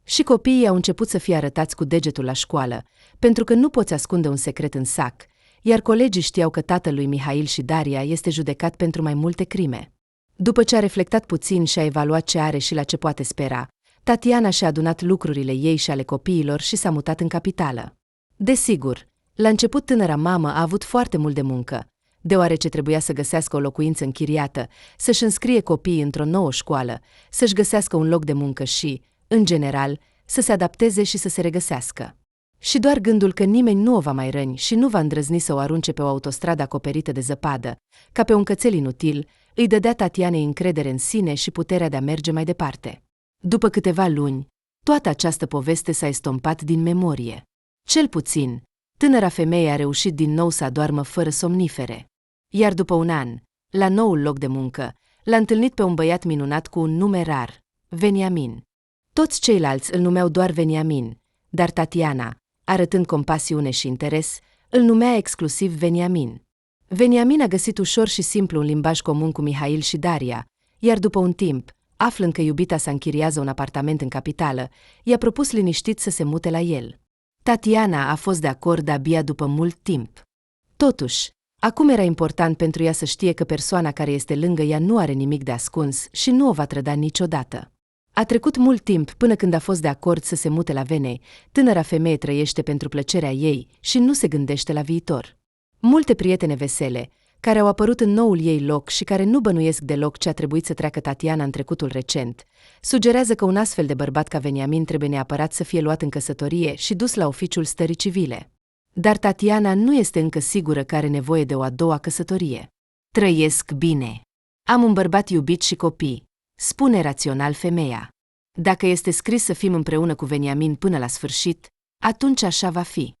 Și copiii au început să fie arătați cu degetul la școală, pentru că nu poți ascunde un secret în sac, iar colegii știau că tatăl lui Mihail și Daria este judecat pentru mai multe crime. După ce a reflectat puțin și a evaluat ce are și la ce poate spera, Tatiana și-a adunat lucrurile ei și ale copiilor și s-a mutat în capitală. Desigur, la început tânăra mamă a avut foarte mult de muncă, deoarece trebuia să găsească o locuință închiriată, să-și înscrie copiii într-o nouă școală, să-și găsească un loc de muncă și, în general, să se adapteze și să se regăsească. Și doar gândul că nimeni nu o va mai răni și nu va îndrăzni să o arunce pe o autostradă acoperită de zăpadă, ca pe un cățel inutil, îi dădea Tatianei încredere în sine și puterea de a merge mai departe. După câteva luni, toată această poveste s-a estompat din memorie. Cel puțin, tânăra femeie a reușit din nou să adoarmă fără somnifere. Iar după un an, la noul loc de muncă, l-a întâlnit pe un băiat minunat cu un nume rar, Veniamin. Toți ceilalți îl numeau doar Veniamin, dar Tatiana, arătând compasiune și interes, îl numea exclusiv Veniamin. Veniamin a găsit ușor și simplu un limbaj comun cu Mihail și Daria, iar după un timp, aflând că iubita sa închiriază un apartament în capitală, i-a propus liniștit să se mute la el. Tatiana a fost de acord abia după mult timp. Totuși, acum era important pentru ea să știe că persoana care este lângă ea nu are nimic de ascuns și nu o va trăda niciodată. A trecut mult timp până când a fost de acord să se mute la Venei, tânăra femeie trăiește pentru plăcerea ei și nu se gândește la viitor. Multe prietene vesele, care au apărut în noul ei loc și care nu bănuiesc deloc ce a trebuit să treacă Tatiana în trecutul recent, sugerează că un astfel de bărbat ca Veniamin trebuie neapărat să fie luat în căsătorie și dus la oficiul stării civile. Dar Tatiana nu este încă sigură că are nevoie de o a doua căsătorie. Trăiesc bine. Am un bărbat iubit și copii, spune rațional femeia. Dacă este scris să fim împreună cu Veniamin până la sfârșit, atunci așa va fi.